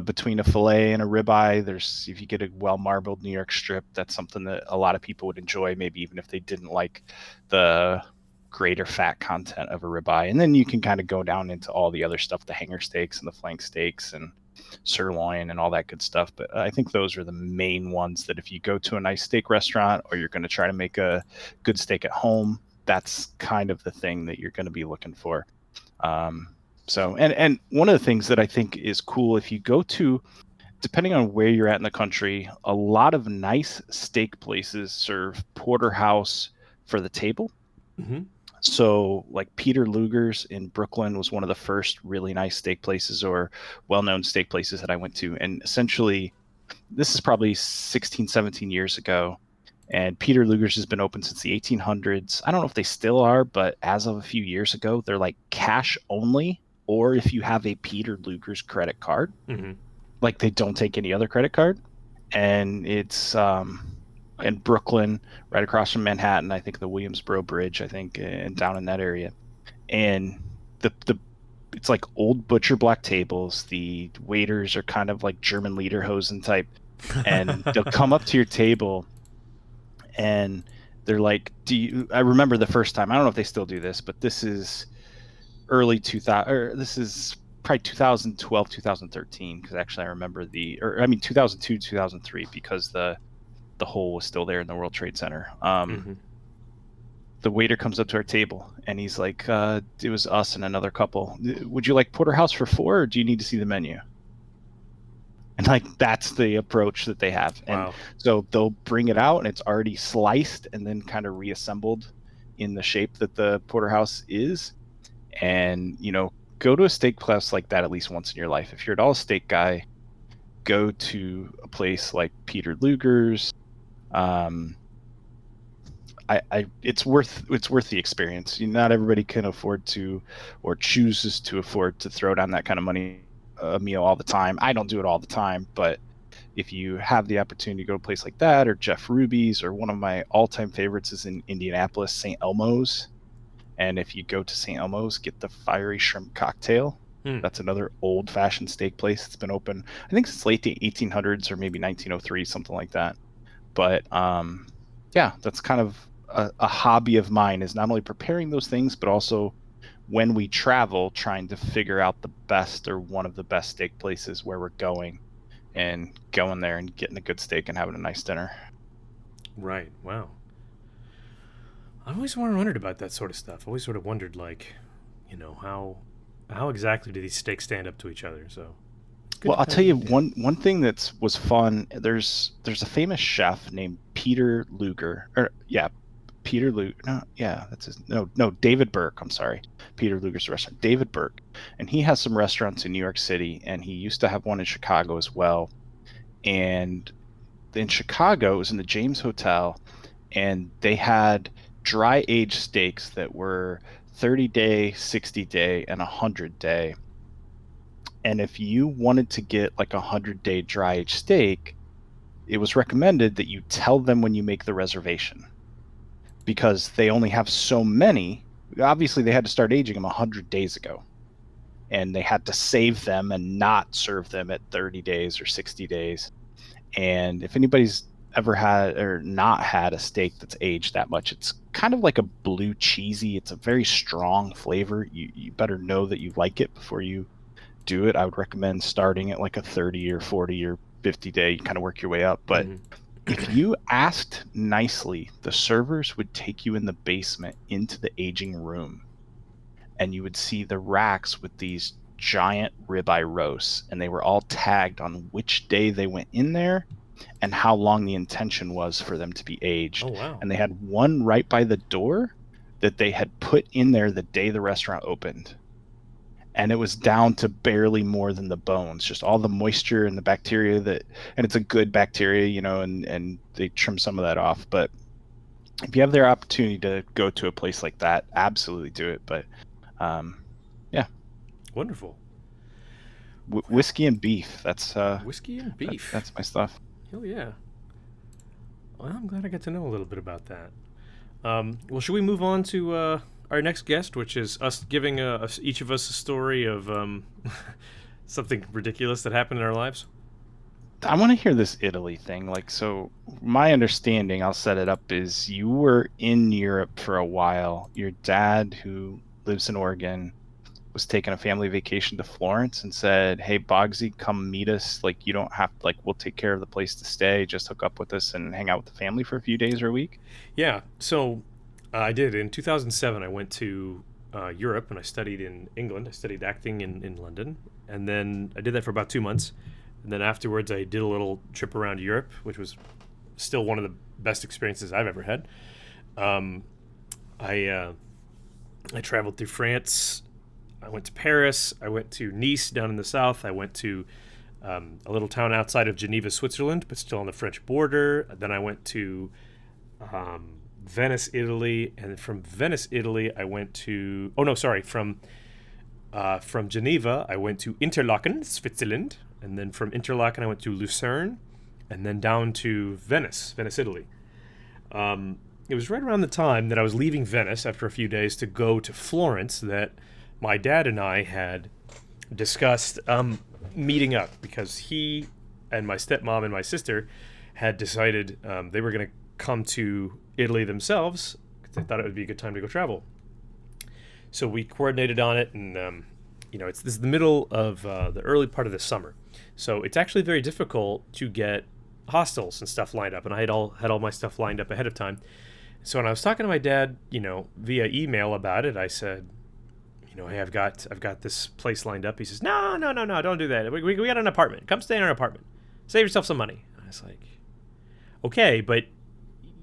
between a fillet and a ribeye. If you get a well marbled New York strip, that's something that a lot of people would enjoy, maybe even if they didn't like the greater fat content of a ribeye. And then you can kind of go down into all the other stuff, the hanger steaks and the flank steaks and sirloin and all that good stuff. But I think those are the main ones that if you go to a nice steak restaurant or you're going to try to make a good steak at home, that's kind of the thing that you're going to be looking for. And one of the things that I think is cool, if you go to, depending on where you're at in the country, a lot of nice steak places serve porterhouse for the table. Mm-hmm. So like Peter Luger's in Brooklyn was one of the first really nice steak places or well-known steak places that I went to. And essentially, this is probably 16, 17 years ago. And Peter Luger's has been open since the 1800s. I don't know if they still are, but as of a few years ago, they're like cash only. Or if you have a Peter Luger's credit card, like they don't take any other credit card. And it's in Brooklyn, right across from Manhattan, I think the Williamsboro Bridge, and down in that area. And it's like old butcher block tables. The waiters are kind of like German lederhosen type. And they'll come up to your table and they're like, I remember the first time, I don't know if they still do this, but this is early 2000, or this is probably 2012, 2013, because actually I remember 2002, 2003, because the hole was still there in the World Trade Center. The waiter comes up to our table and he's like, it was us and another couple. Would you like porterhouse for 4 or do you need to see the menu? And like, that's the approach that they have. Wow. And so they'll bring it out and it's already sliced and then kind of reassembled in the shape that the porterhouse is. And, go to a steak place like that at least once in your life. If you're at all a steak guy, go to a place like Peter Luger's. It's worth the experience. Not everybody can afford to or chooses to afford to throw down that kind of money a meal all the time. I don't do it all the time, but if you have the opportunity to go to a place like that or Jeff Ruby's, or one of my all-time favorites is in Indianapolis, St. Elmo's. And if you go to St. Elmo's, get the fiery shrimp cocktail. That's another old-fashioned steak place that's been open, I think, since late 1800s or maybe 1903, something like that. But that's kind of a hobby of mine, is not only preparing those things, but also when we travel, trying to figure out the best or one of the best steak places where we're going, and going there and getting a good steak and having a nice dinner. Right. Wow. I always wondered about that sort of stuff. I always sort of wondered, how exactly do these steaks stand up to each other? So, well, I'll tell you one thing that was fun. There's a famous chef named Peter Luger, Peter Luger. David Burke. I'm sorry, Peter Luger's restaurant. David Burke, and he has some restaurants in New York City, and he used to have one in Chicago as well. And in Chicago, it was in the James Hotel, and they had dry aged steaks that were 30-day, 60-day, and 100-day. And if you wanted to get like a 100-day dry aged steak, it was recommended that you tell them when you make the reservation, because they only have so many. Obviously, they had to start aging them 100 days ago, and they had to save them and not serve them at 30 days or 60 days. And if anybody's ever had or not had a steak that's aged that much, it's kind of like a blue cheesy. It's a very strong flavor. You better know that you like it before you do it. I would recommend starting at like a 30 or 40 or 50-day, you kind of work your way up. But if you asked nicely, the servers would take you in the basement into the aging room, and you would see the racks with these giant ribeye roasts, and they were all tagged on which day they went in there and how long the intention was for them to be aged. Oh, wow. And they had one right by the door that they had put in there the day the restaurant opened. And it was down to barely more than the bones, just all the moisture and the bacteria and it's a good bacteria, and they trim some of that off. But if you have the opportunity to go to a place like that, absolutely do it. But yeah. Wonderful. Whiskey and beef. That's whiskey and beef. That's my stuff. Hell yeah. Well, I'm glad I got to know a little bit about that. Well, should we move on to our next guest, which is us giving each of us a story of something ridiculous that happened in our lives? I want to hear this Italy thing. So my understanding, I'll set it up, is you were in Europe for a while. Your dad, who lives in Oregon, was taking a family vacation to Florence and said, "Hey, Boggzy, come meet us. You don't have we'll take care of the place to stay. Just hook up with us and hang out with the family for a few days or a week." Yeah. So I did. In 2007, I went to Europe and I studied in England. I studied acting in London. And then I did that for about 2 months. And then afterwards, I did a little trip around Europe, which was still one of the best experiences I've ever had. I traveled through France. I went to Paris. I went to Nice down in the south. I went to a little town outside of Geneva, Switzerland, but still on the French border. Then I went to Venice, Italy, and from Venice, Italy, I went to from Geneva, I went to Interlaken, Switzerland, and then from Interlaken, I went to Lucerne, and then down to Venice, Italy. It was right around the time that I was leaving Venice after a few days to go to Florence that my dad and I had discussed meeting up, because he and my stepmom and my sister had decided they were going to come to Italy themselves because they thought it would be a good time to go travel. So we coordinated on it, and this is the middle of the early part of the summer, so it's actually very difficult to get hostels and stuff lined up. And I had all my stuff lined up ahead of time. So when I was talking to my dad, via email about it, I said, "Hey, I've got this place lined up." He says, "No, don't do that. We got an apartment. Come stay in our apartment. Save yourself some money." And I was like, "Okay, but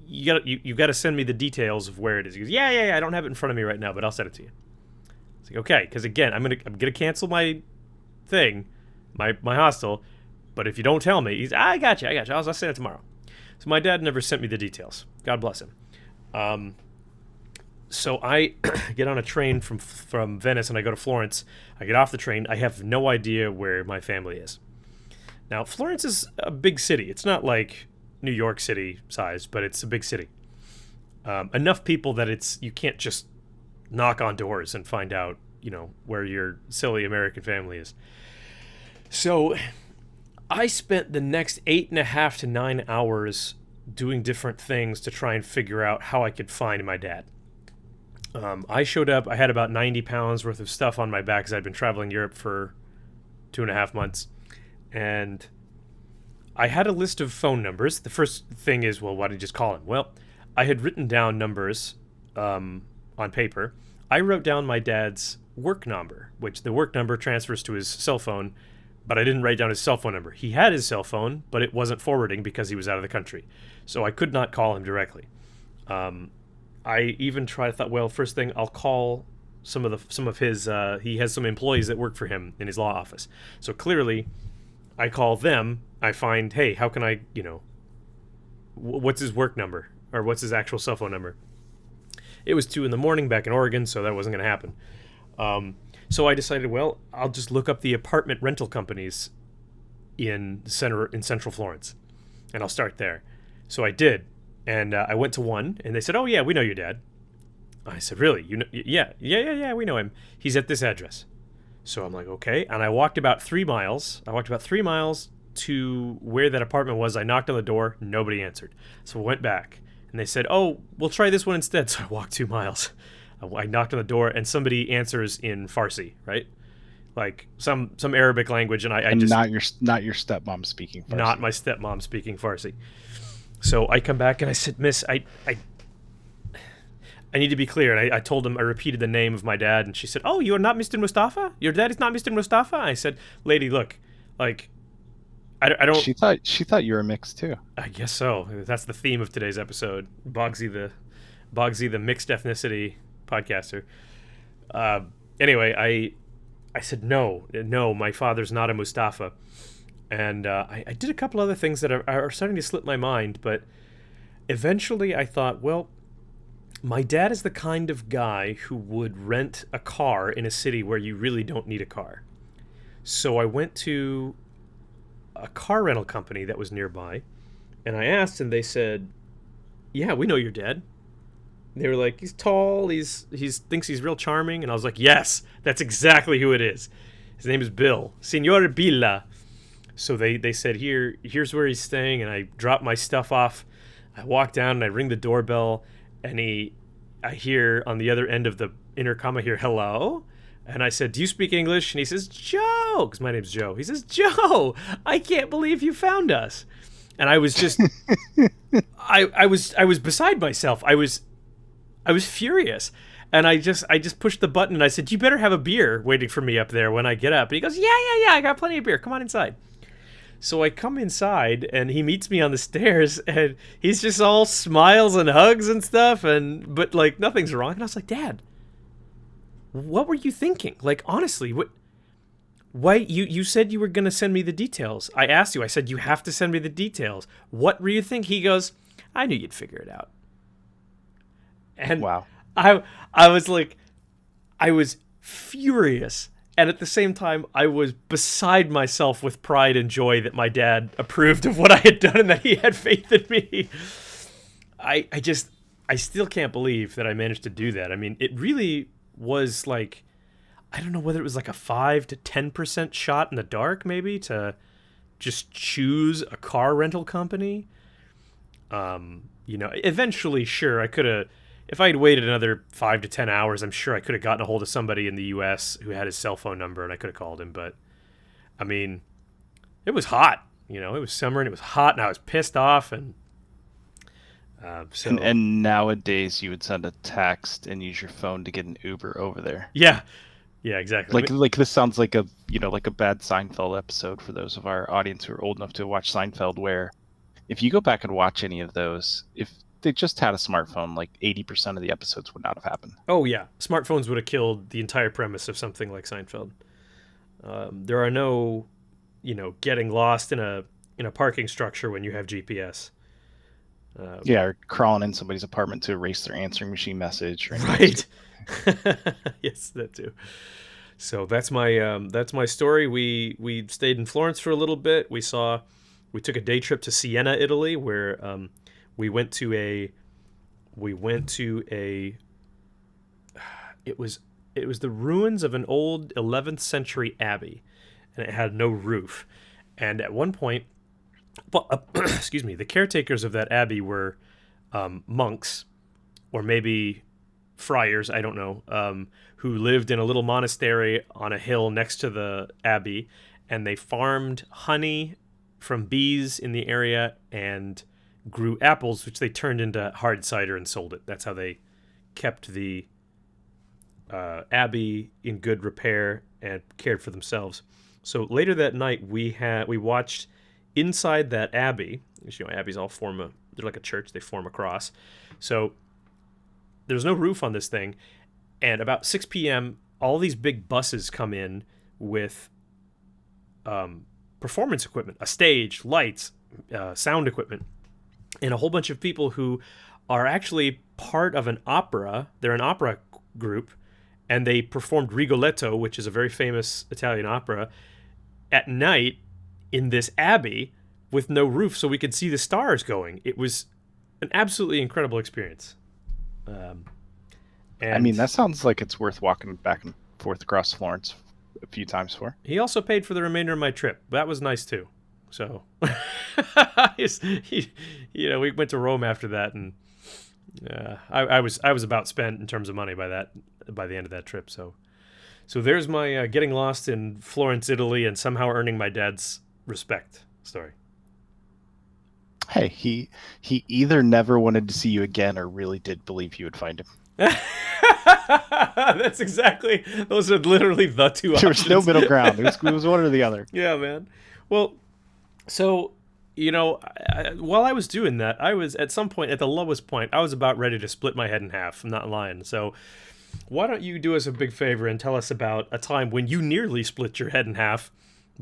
you got to send me the details of where it is." He goes, "Yeah, I don't have it in front of me right now, but I'll send it to you." It's like, "Okay," because again, I'm gonna cancel my thing, my hostel, but if you don't tell me, I got you. I'll send it tomorrow. So my dad never sent me the details. God bless him. So I get on a train from Venice and I go to Florence. I get off the train. I have no idea where my family is. Now, Florence is a big city. It's not like New York City size, but it's a big city. Enough people that you can't just knock on doors and find out, where your silly American family is. So I spent the next 8.5 to 9 hours doing different things to try and figure out how I could find my dad. I showed up. I had about 90 pounds worth of stuff on my back because I'd been traveling Europe for 2.5 months. And I had a list of phone numbers. The first thing is, well, why did you just call him? Well, I had written down numbers on paper. I wrote down my dad's work number, which the work number transfers to his cell phone, but I didn't write down his cell phone number. He had his cell phone, but it wasn't forwarding because he was out of the country. So I could not call him directly. I even thought, well, first thing, I'll call some of his, he has some employees that work for him in his law office. So clearly, I call them, I find, hey, how can I, what's his work number? Or what's his actual cell phone number? It was 2 a.m. back in Oregon, so that wasn't going to happen. So I decided, well, I'll just look up the apartment rental companies in Central Florence, and I'll start there. So I did. And I went to one, and they said, "Oh, yeah, we know your dad." I said, "Really? Yeah, we know him. He's at this address." So I'm like, okay. And I walked about 3 miles. To where that apartment was. I knocked on the door. Nobody answered. So I went back, and they said, "Oh, we'll try this one instead." So I walked 2 miles. I knocked on the door, and somebody answers in Farsi, right? like some Arabic language, and I just not your stepmom speaking Farsi. Not my stepmom speaking Farsi. So I come back and I said, Miss, I need to be clear. And I told him, I repeated the name of my dad, and she said, oh, you are not Mr. Mustafa? Your dad is not Mr. Mustafa? I said, lady, look, like, I don't. She thought you were mixed too. I guess so. That's the theme of today's episode. Boggzy the mixed ethnicity podcaster. Anyway, I said, no, my father's not a Mustafa. And I did a couple other things that are starting to slip my mind, but eventually I thought, well, my dad is the kind of guy who would rent a car in a city where you really don't need a car. So I went to a car rental company that was nearby, and I asked, and they said, yeah, we know your dad. They were like, he's tall, he's thinks he's real charming, and I was like, yes, that's exactly who it is. His name is Bill, Signor Billa. So they said, here's where he's staying, and I dropped my stuff off. I walk down and I ring the doorbell, and I hear on the other end of the intercom, I hear, hello? And I said, do you speak English? And he says, Joe, because my name's Joe. He says, Joe, I can't believe you found us. And I was just, I was beside myself. I was furious. And I just pushed the button and I said, you better have a beer waiting for me up there when I get up. And he goes, yeah, I got plenty of beer. Come on inside. So I come inside and he meets me on the stairs and he's just all smiles and hugs and stuff. But like nothing's wrong. And I was like, Dad, what were you thinking? Like, honestly, why you said you were going to send me the details. I asked you, I said, you have to send me the details. What were you thinking? He goes, I knew you'd figure it out. And wow. I was like, I was furious. And at the same time, I was beside myself with pride and joy that my dad approved of what I had done and that he had faith in me. I still can't believe that I managed to do that. I mean, it really was like, I don't know whether it was like a 5 to 10% shot in the dark, maybe, to just choose a car rental company. Eventually, sure, I could have, if I had waited another 5 to 10 hours, I'm sure I could have gotten a hold of somebody in the U.S. who had his cell phone number, and I could have called him. But, I mean, it was hot. It was summer, and it was hot, and I was pissed off. And and nowadays, you would send a text and use your phone to get an Uber over there. Yeah, exactly. Like this sounds like a bad Seinfeld episode for those of our audience who are old enough to watch Seinfeld, where if you go back and watch any of those, if they just had a smartphone, like 80% of the episodes would not have happened. Oh, yeah. Smartphones would have killed the entire premise of something like Seinfeld. There are no, getting lost in a parking structure when you have GPS. Or crawling in somebody's apartment to erase their answering machine message. Right. Yes, that too. So that's my story. We stayed in Florence for a little bit. We took a day trip to Siena, Italy, where we went to a it was the ruins of an old 11th century abbey, and it had no roof. And at one point, excuse me, the caretakers of that abbey were monks, or maybe friars, I don't know, who lived in a little monastery on a hill next to the abbey, and they farmed honey from bees in the area and grew apples, which they turned into hard cider and sold it. That's how they kept the abbey in good repair and cared for themselves. So later that night, we watched inside that abbey. Abbeys all they're like a church. They form a cross. So there's no roof on this thing. And about 6 p.m., all these big buses come in with performance equipment, a stage, lights, sound equipment, and a whole bunch of people who are actually part of an opera. They're an opera group, and they performed Rigoletto, which is a very famous Italian opera, at night in this abbey with no roof, so we could see the stars going. It was an absolutely incredible experience. And I mean, that sounds like it's worth walking back and forth across Florence a few times for. He also paid for the remainder of my trip. That was nice too. So, we went to Rome after that, and I was about spent in terms of money by the end of that trip. So So there's my getting lost in Florence, Italy, and somehow earning my dad's respect story. Hey, he either never wanted to see you again or really did believe you would find him. That's exactly. Those are literally the two There options. was no middle ground. It was one or the other. Yeah, man. Well, so while I was doing that, I was at some point at the lowest point. I was about ready to split my head in half. I'm not lying. So why don't you do us a big favor and tell us about a time when you nearly split your head in half,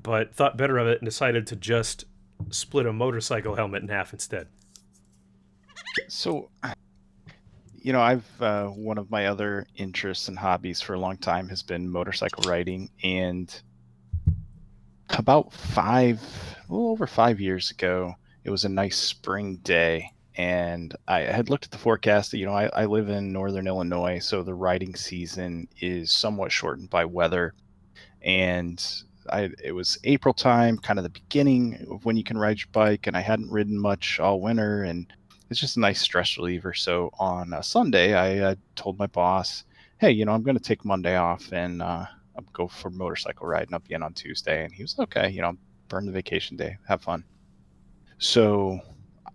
but thought better of it and decided to just split a motorcycle helmet in half instead. So, I've one of my other interests and hobbies for a long time has been motorcycle riding, and about a little over 5 years ago, it was a nice spring day, and I had looked at the forecast. I live in northern Illinois, so the riding season is somewhat shortened by weather, and it was April time, kind of the beginning of when you can ride your bike, and I hadn't ridden much all winter, and it's just a nice stress reliever. So on a Sunday, I told my boss, hey, I'm going to take Monday off and I'll go for a motorcycle ride and I'll be in on Tuesday. And he was okay, burn the vacation day, have fun. So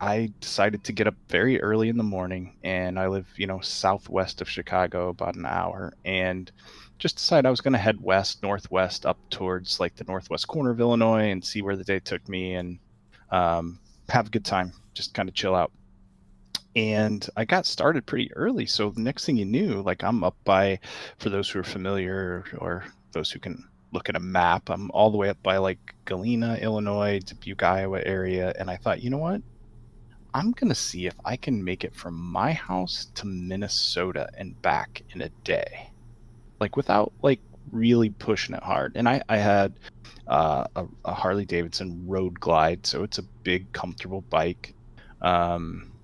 I decided to get up very early in the morning, and I live, southwest of Chicago, about an hour, and just decided I was going to head northwest up towards like the northwest corner of Illinois and see where the day took me, and have a good time, just kind of chill out. And I got started pretty early. So the next thing you knew, like I'm up by, for those who are familiar or those who can look at a map, I'm all the way up by like Galena, Illinois, Dubuque, Iowa area. And I thought, you know what? I'm going to see if I can make it from my house to Minnesota and back in a day, like without like really pushing it hard. And I had a Harley Davidson Road Glide. So it's a big, comfortable bike.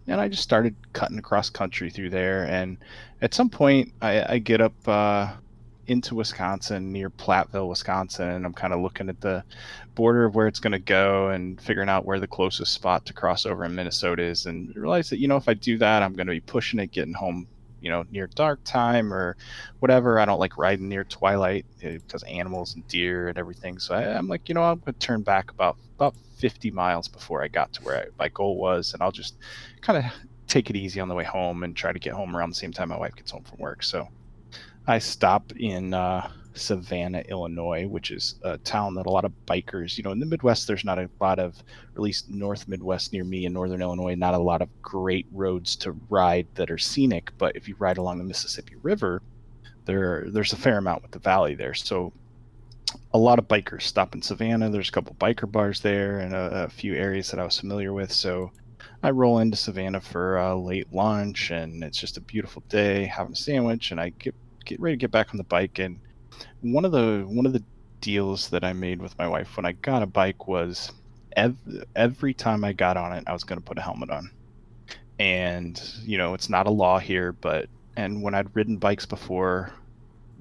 And I just started cutting across country through there. And at some point, I get up into Wisconsin, near Platteville, Wisconsin, and I'm kind of looking at the border of where it's going to go and figuring out where the closest spot to cross over in Minnesota is, and realize that, if I do that, I'm going to be pushing it, getting home, near dark time or whatever. I don't like riding near twilight because animals and deer and everything. So I'm like, I'm going to turn back about 50 miles before I got to where my goal was, and I'll just kind of take it easy on the way home and try to get home around the same time my wife gets home from work. So I stop in Savannah, Illinois, which is a town that a lot of bikers, in the Midwest, there's not a lot of, or at least North Midwest near me in Northern Illinois, not a lot of great roads to ride that are scenic. But if you ride along the Mississippi River, there's a fair amount with the valley there. So a lot of bikers stop in Savannah. There's a couple biker bars there and a few areas that I was familiar with. So I roll into Savannah for a late lunch, and it's just a beautiful day, having a sandwich, and I get ready to get back on the bike. And one of the deals that I made with my wife when I got a bike was every time I got on it, I was going to put a helmet on. And it's not a law here, and when I'd ridden bikes before,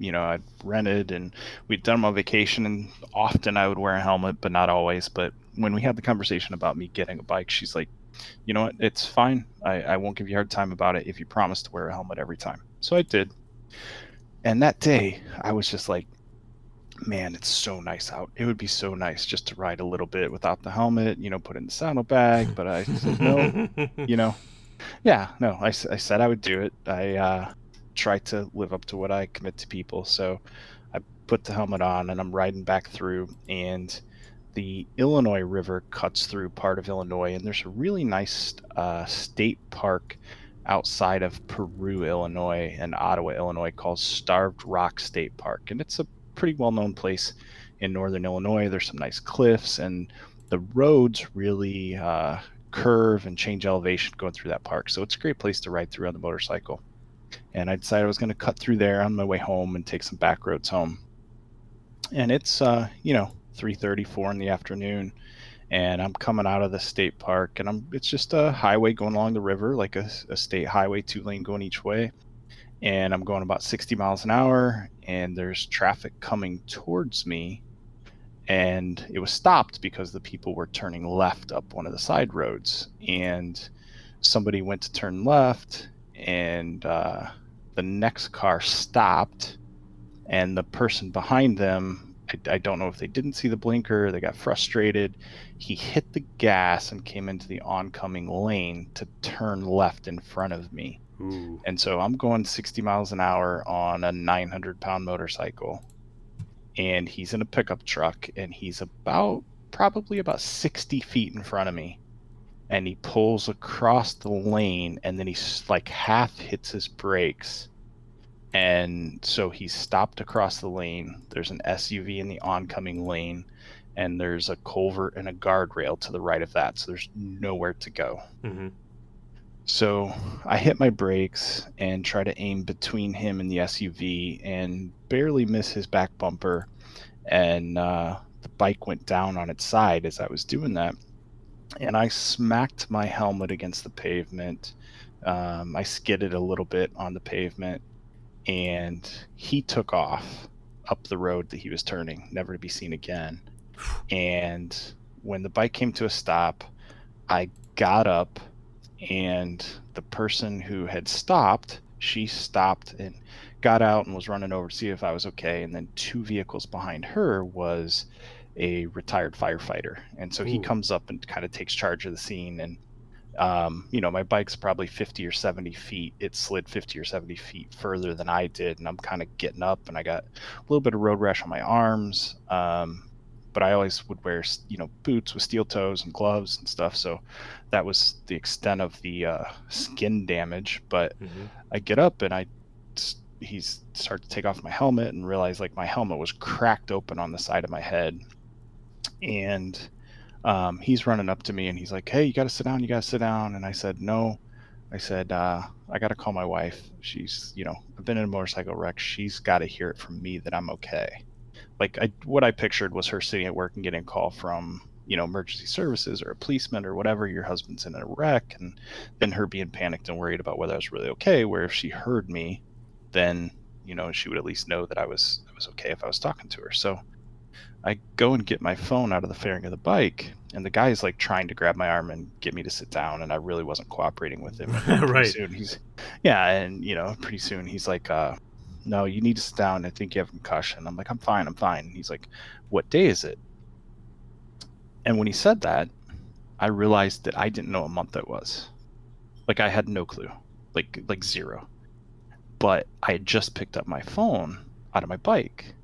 I'd rented and we'd done them on vacation, and often I would wear a helmet, but not always. But when we had the conversation about me getting a bike, she's like, you know what, it's fine. I won't give you a hard time about it if you promise to wear a helmet every time. So I did. And that day, I was just like, man, it's so nice out. It would be so nice just to ride a little bit without the helmet, put it in the saddlebag. But I said, no, I said I would do it. I try to live up to what I commit to people. So I put the helmet on, and I'm riding back through, and the Illinois River cuts through part of Illinois, and there's a really nice state park outside of Peru, Illinois, and Ottawa, Illinois, called Starved Rock State Park. And it's a pretty well-known place in northern Illinois. There's some nice cliffs, and the roads really curve and change elevation going through that park. So it's a great place to ride through on the motorcycle. And I decided I was going to cut through there on my way home and take some back roads home. And it's 3:30, 4 in the afternoon, and I'm coming out of the state park, and it's just a highway going along the river, like a state highway, 2-lane going each way. And I'm going about 60 miles an hour, and there's traffic coming towards me, and it was stopped because the people were turning left up one of the side roads, and somebody went to turn left, and the next car stopped, and the person behind them, I don't know if they didn't see the blinker, they got frustrated. He hit the gas and came into the oncoming lane to turn left in front of me. Ooh. And so I'm going 60 miles an hour on a 900-pound motorcycle, and he's in a pickup truck, and he's probably about 60 feet in front of me. And he pulls across the lane, and then he like half hits his brakes. And so he's stopped across the lane. There's an SUV in the oncoming lane, and there's a culvert and a guardrail to the right of that. So there's nowhere to go. Mm-hmm. So I hit my brakes and try to aim between him and the SUV and barely miss his back bumper. And the bike went down on its side as I was doing that. And I smacked my helmet against the pavement. I skidded a little bit on the pavement, and he took off up the road that he was turning, never to be seen again. And when the bike came to a stop, I got up, and the person who had stopped, she stopped and got out and was running over to see if I was okay. And then 2 vehicles behind her was a retired firefighter. And so he Ooh. comes up and kind of takes charge of the scene. And my bike's probably 50 or 70 feet. It slid 50 or 70 feet further than I did. And I'm kind of getting up, and I got a little bit of road rash on my arms. But I always would wear, boots with steel toes and gloves and stuff. So that was the extent of the skin damage. But Mm-hmm. I get up, and he started to take off my helmet, and realized like my helmet was cracked open on the side of my head. And he's running up to me, and he's like, "Hey, you got to sit down. You got to sit down." And I said, "No." I said, "I got to call my wife. She's, I've been in a motorcycle wreck. She's got to hear it from me that I'm okay." Like what I pictured was her sitting at work and getting a call from, emergency services or a policeman or whatever. Your husband's in a wreck, and then her being panicked and worried about whether I was really okay. Where if she heard me, then, she would at least know that I was okay if I was talking to her. So I go and get my phone out of the fairing of the bike, and the guy is like trying to grab my arm and get me to sit down, and I really wasn't cooperating with him. And pretty Right. soon pretty soon he's like, "No, you need to sit down. I think you have a concussion." I'm like, I'm fine. And he's like, "What day is it?" And when he said that, I realized that I didn't know what month it was. Like I had no clue, like zero. But I had just picked up my phone out of my bike,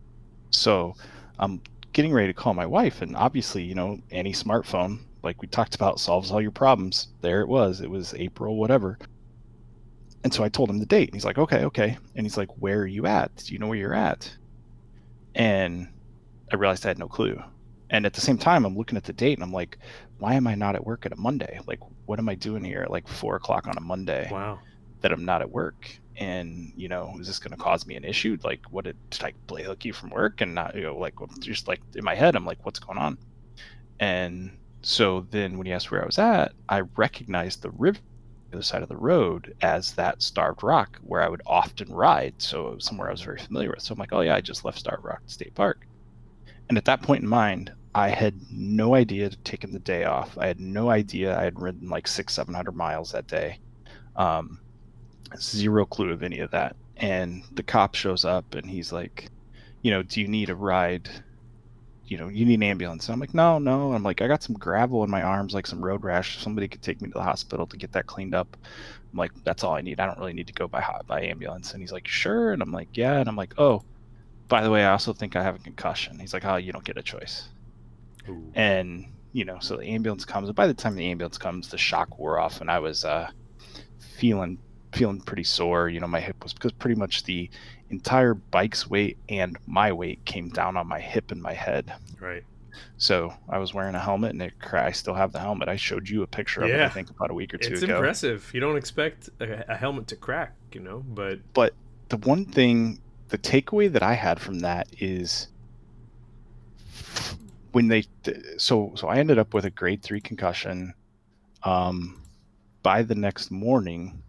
so I'm getting ready to call my wife, and obviously, any smartphone, like we talked about, solves all your problems. There it was April whatever. And so I told him the date, and he's like, okay. And he's like, "Where are you at? Do you know where you're at?" And I realized I had no clue. And at the same time, I'm looking at the date, and I'm like, why am I not at work at a Monday? Like, what am I doing here at like 4 o'clock on a Monday Wow. that I'm not at work? And is this going to cause me an issue? Like, did I play hooky from work? And not, like, just like in my head, I'm like, what's going on? And so then when he asked where I was at, I recognized the river on the other side of the road as that Starved Rock where I would often ride. So it was somewhere I was very familiar with. So I'm like, oh yeah, I just left Starved Rock State Park. And at that point in mind, I had no idea to taking the day off. I had no idea I had ridden like 600-700 miles that day. Zero clue of any of that. And the cop shows up, and he's like, "Do you need a ride? You need an ambulance?" And I'm like, no. I'm like, I got some gravel in my arms, like some road rash. Somebody could take me to the hospital to get that cleaned up. I'm like, that's all I need. I don't really need to go by ambulance. And he's like, sure. And I'm like, yeah. And I'm like, oh, by the way, I also think I have a concussion. He's like, oh, you don't get a choice. Ooh. And, so the ambulance comes. And by the time the ambulance comes, the shock wore off, and I was feeling pretty sore. My hip was, because pretty much the entire bike's weight and my weight came down on my hip and my head. Right. So I was wearing a helmet, and I still have the helmet. I showed you a picture of it, I think, about a week or two It's ago. impressive. You don't expect a helmet to crack, but the one thing, the takeaway that I had from that is when so I ended up with a grade 3 concussion. By the next morning,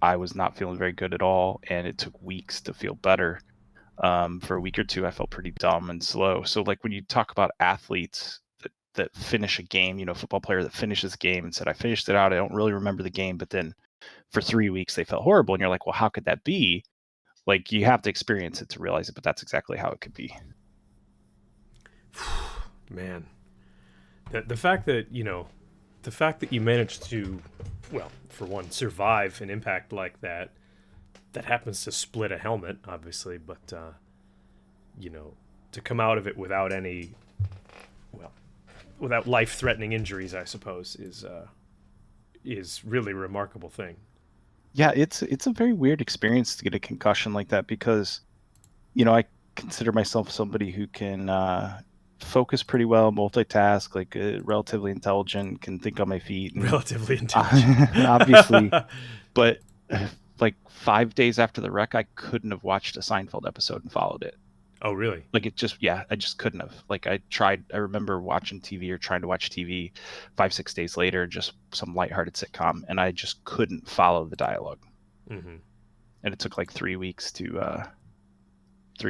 I was not feeling very good at all, and it took weeks to feel better. For a week or two, I felt pretty dumb and slow. So like when you talk about athletes that finish a game, football player that finishes a game and said, I finished it out, I don't really remember the game, but then for 3 weeks they felt horrible. And you're like, well, how could that be? Like, you have to experience it to realize it, but that's exactly how it could be. Man, the fact that you managed to, well, for one, survive an impact like that happens to split a helmet, obviously, but to come out of it without any, without life-threatening injuries, I suppose, is really a remarkable thing. Yeah, it's a very weird experience to get a concussion like that because, I consider myself somebody who can focus pretty well, multitask, like relatively intelligent, can think on my feet. And, relatively intelligent. Obviously. But like 5 days after the wreck, I couldn't have watched a Seinfeld episode and followed it. Oh, really? Like I just couldn't have. Like I remember watching TV or trying to watch TV 5-6 days later, just some lighthearted sitcom, and I just couldn't follow the dialogue. Mm-hmm. And it took like 3 weeks 4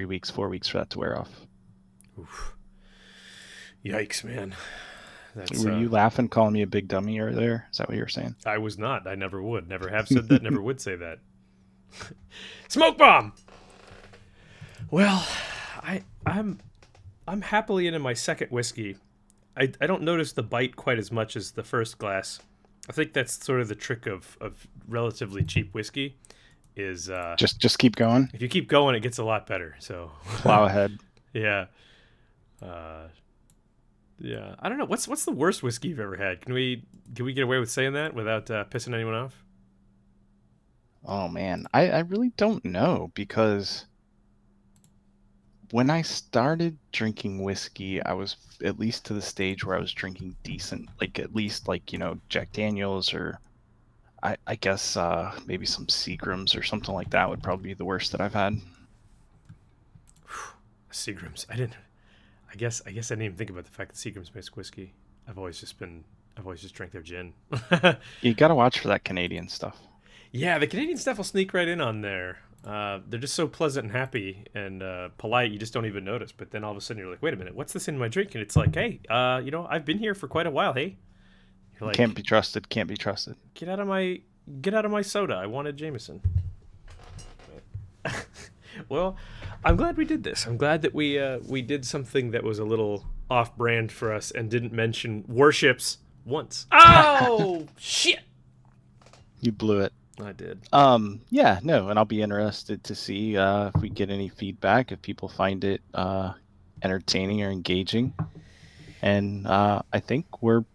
weeks for that to wear off. Oof. Yikes, man. Were you laughing, calling me a big dummy earlier? Is that what you were saying? I was not. I never would. Never have said that. Never would say that. Smoke bomb! Well, I'm happily into my second whiskey. I don't notice the bite quite as much as the first glass. I think that's sort of the trick of relatively cheap whiskey is just keep going. If you keep going, it gets a lot better. So plow ahead. Yeah. Yeah. I don't know. What's the worst whiskey you've ever had? Can we get away with saying that without pissing anyone off? Oh man, I really don't know because when I started drinking whiskey, I was at least to the stage where I was drinking decent, like at least like, Jack Daniels or I guess maybe some Seagrams or something like that would probably be the worst that I've had. Seagrams. I guess I didn't even think about the fact that Seagrams makes whiskey. I've always just drank their gin. You got to watch for that Canadian stuff. Yeah, the Canadian stuff will sneak right in on there. They're just so pleasant and happy and polite, you just don't even notice. But then all of a sudden you're like, wait a minute, what's this in my drink? And it's like, hey, I've been here for quite a while, hey. You're like, can't be trusted. Get out of my soda. I wanted Jameson. Well, I'm glad we did this. I'm glad that we did something that was a little off-brand for us and didn't mention Warships once. Oh, shit! You blew it. I did. Yeah, no, and I'll be interested to see if we get any feedback, if people find it entertaining or engaging. And I think we're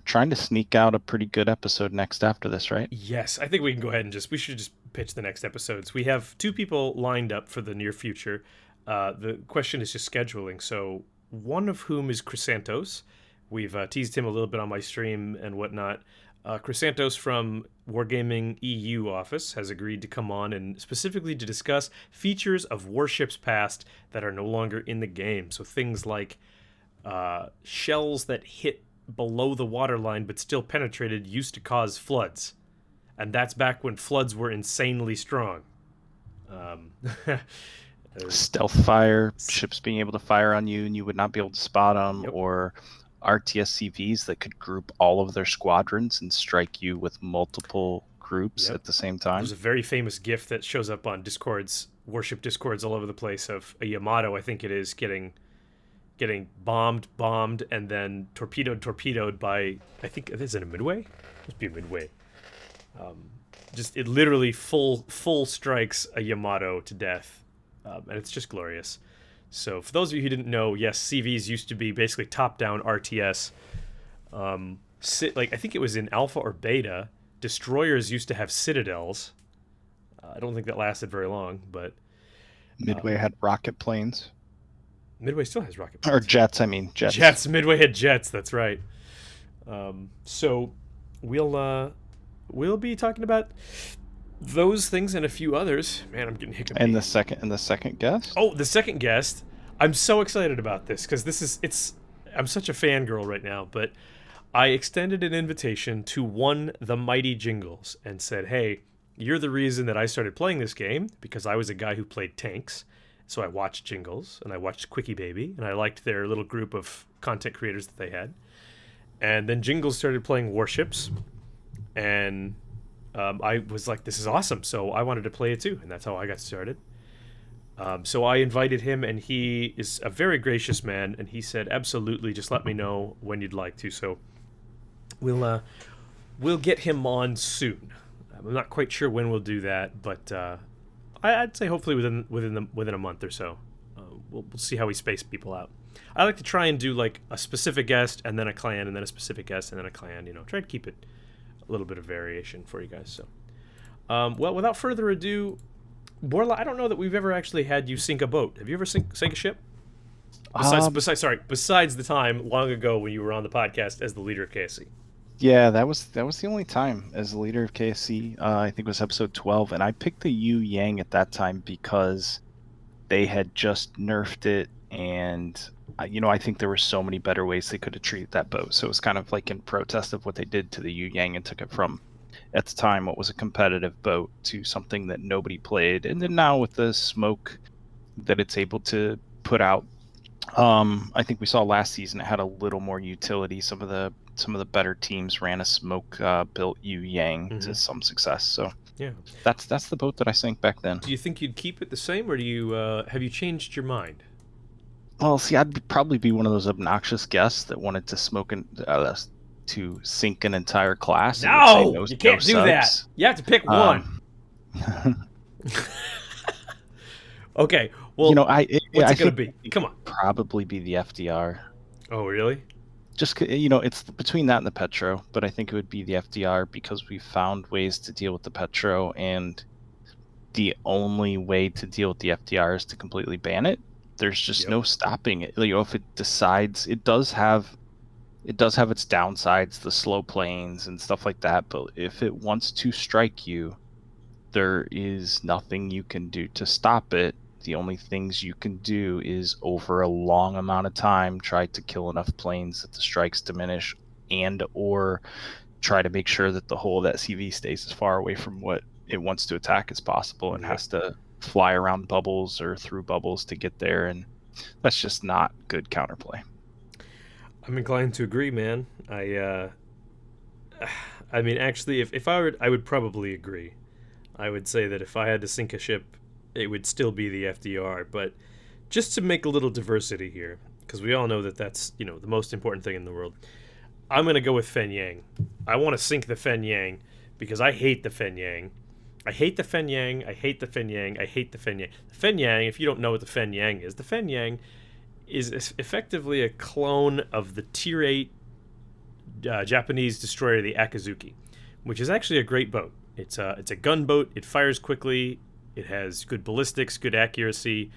trying to sneak out a pretty good episode next after this, right? Yes, I think we can go ahead and we should just pitch the next episodes. We have 2 people lined up for the near future. The question is just scheduling. So one of whom is Chrysantos. We've teased him a little bit on my stream and whatnot. Chrysantos from Wargaming EU office has agreed to come on and specifically to discuss features of Warships past that are no longer in the game. So things like shells that hit below the waterline but still penetrated used to cause floods. And that's back when floods were insanely strong. Stealth fire, ships being able to fire on you and you would not be able to spot them, Yep. Or RTSCVs that could group all of their squadrons and strike you with multiple groups at the same time. There's a very famous GIF that shows up on Discords, Warship Discords all over the place of a Yamato, I think it is, getting bombed, and then torpedoed by, I think, is it a Midway? Must be a Midway. Just it literally full strikes a Yamato to death, and it's just glorious. So for those of you who didn't know, yes, CVs used to be basically top-down RTS. I think it was in Alpha or Beta. Destroyers used to have citadels. I don't think that lasted very long, but Midway had rocket planes. Midway still has rocket planes. Or jets, I mean. Jets. Jets. Midway had jets, that's right. So we'll be talking about those things and a few others. Man, I'm getting hiccupy. And the second guest? Oh, the second guest. I'm so excited about this because I'm such a fangirl right now, but I extended an invitation to the mighty Jingles and said, hey, you're the reason that I started playing this game because I was a guy who played tanks. So I watched Jingles and I watched Quickie Baby and I liked their little group of content creators that they had. And then Jingles started playing Warships and I was like, this is awesome. So I wanted to play it too. And that's how I got started. So I invited him, and he is a very gracious man, and he said, absolutely, just let me know when you'd like to. So we'll get him on soon. I'm not quite sure when we'll do that, but I'd say hopefully within a month or so. We'll see how we space people out. I like to try and do like a specific guest, and then a clan, and then a specific guest, and then a clan. Try to keep it a little bit of variation for you guys. So, well, without further ado, Borla, I don't know that we've ever actually had you sink a boat. Have you ever sank a ship? Besides the time long ago when you were on the podcast as the leader of KSC. Yeah, that was the only time as the leader of KSC. I think it was episode 12, and I picked the Yu Yang at that time because they had just nerfed it, and I think there were so many better ways they could have treated that boat. So it was kind of like in protest of what they did to the Yu Yang and took it from, at the time, what was a competitive boat to something that nobody played. And then now with the smoke that it's able to put out, I think we saw last season it had a little more utility. Some of the better teams ran a smoke built Yu Yang to some success. So yeah, that's the boat that I sank back then. Do you think you'd keep it the same, or do you have you changed your mind? Well, see, I'd probably be one of those obnoxious guests that wanted to to sink an entire class. No, you can't do that. You have to pick one. Okay, well, what's it going to be? Come on. Probably be the FDR. Oh, really? Just, it's between that and the Petro, but I think it would be the FDR because we found ways to deal with the Petro, and the only way to deal with the FDR is to completely ban it. There's just no stopping it. If it decides, it does have its downsides, the slow planes and stuff like that, but if it wants to strike you, there is nothing you can do to stop it. The only things you can do is, over a long amount of time, try to kill enough planes that the strikes diminish, and or try to make sure that the whole of that CV stays as far away from what it wants to attack as possible, and has to fly around bubbles or through bubbles to get there, and that's just not good counterplay. I'm inclined to agree, man. I mean, actually, if I were, I would probably agree. I would say that if I had to sink a ship, it would still be the FDR, but just to make a little diversity here, because we all know that that's, the most important thing in the world, I'm going to go with Fen Yang. I want to sink the Fen Yang because I hate the Fen Yang. I hate the Fen Yang, I hate the Fen Yang, I hate the Fen Yang. The Fen Yang, if you don't know what the Fen Yang is, the Fen Yang is effectively a clone of the Tier 8 Japanese destroyer, the Akazuki, which is actually a great boat. It's a gunboat, it fires quickly, it has good ballistics, good accuracy,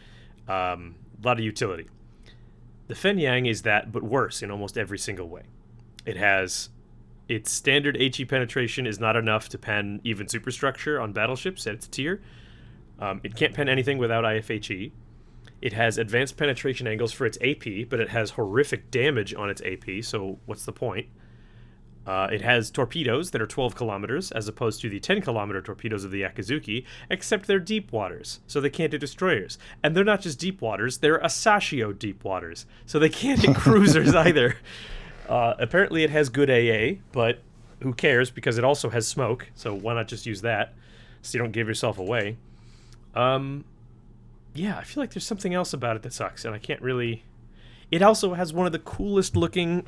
a lot of utility. The Fen Yang is that, but worse in almost every single way. It has its standard HE penetration is not enough to pen even superstructure on battleships at its tier. It can't pen anything without IFHE. It has advanced penetration angles for its AP, but it has horrific damage on its AP, so what's the point? It has torpedoes that are 12 kilometers, as opposed to the 10-kilometer torpedoes of the Akazuki, except they're deep waters, so they can't hit destroyers. And they're not just deep waters, they're Asashio deep waters, so they can't hit cruisers either. Apparently it has good AA, but who cares, because it also has smoke, so why not just use that, so you don't give yourself away. Yeah, I feel like there's something else about it that sucks, and I can't really... It also has one of the coolest looking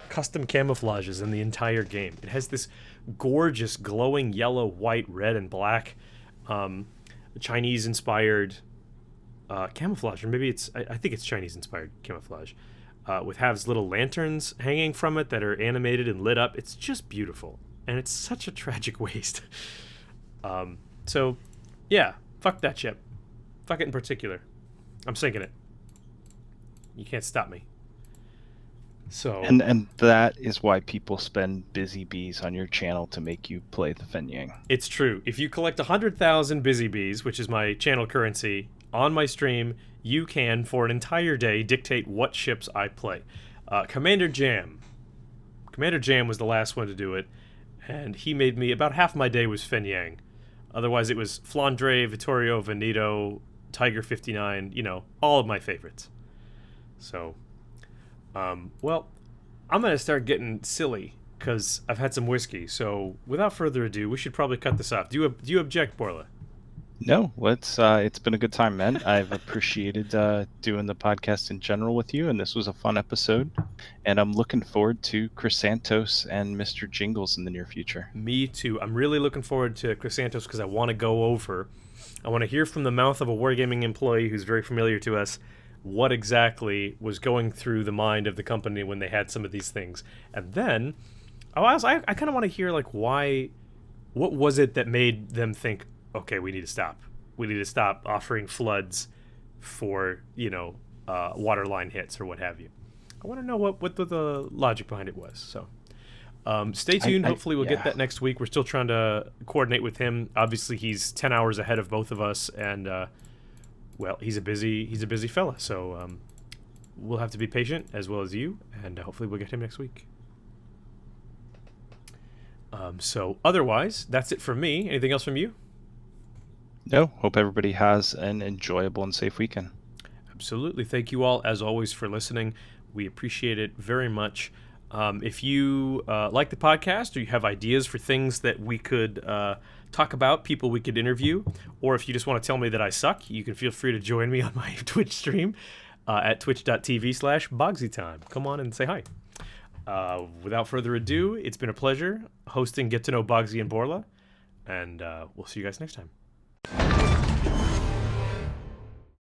custom camouflages in the entire game. It has this gorgeous glowing yellow, white, red, and black Chinese-inspired camouflage, or maybe it's... I think it's Chinese-inspired camouflage, with Hav's little lanterns hanging from it that are animated and lit up. It's just beautiful, and it's such a tragic waste. So, yeah, fuck that ship. Fuck it in particular. I'm sinking it. You can't stop me. So and that is why people spend busy bees on your channel to make you play the Fen Yang. It's true. If you collect 100,000 busy bees, which is my channel currency, on my stream, you can, for an entire day, dictate what ships I play. Commander Jam. Commander Jam was the last one to do it, and he made me... About half my day was Fen Yang. Otherwise, it was Flandre, Vittorio, Veneto, Tiger 59, all of my favorites. So, well, I'm going to start getting silly because I've had some whiskey. So, without further ado, we should probably cut this off. Do you object, Borla? No, it's been a good time, man. I've appreciated doing the podcast in general with you, and this was a fun episode. And I'm looking forward to Chrysantos and Mr. Jingles in the near future. Me too. I'm really looking forward to Chrysantos because I want to hear from the mouth of a wargaming employee who's very familiar to us what exactly was going through the mind of the company when they had some of these things. And then I kind of want to hear like what was it that made them think, okay, we need to stop. We need to stop offering floods for, water line hits or what have you. I want to know what the logic behind it was. So stay tuned. Hopefully we'll get that next week. We're still trying to coordinate with him. Obviously, he's 10 hours ahead of both of us, and he's a busy fella. So we'll have to be patient as well as you, and hopefully we'll get him next week. So otherwise, that's it from me. Anything else from you? No, hope everybody has an enjoyable and safe weekend. Absolutely. Thank you all, as always, for listening. We appreciate it very much. If you like the podcast or you have ideas for things that we could talk about, people we could interview, or if you just want to tell me that I suck, you can feel free to join me on my Twitch stream at twitch.tv/BoggzyTime. Come on and say hi. Without further ado, it's been a pleasure hosting Get to Know Boggzy and Borla, and we'll see you guys next time.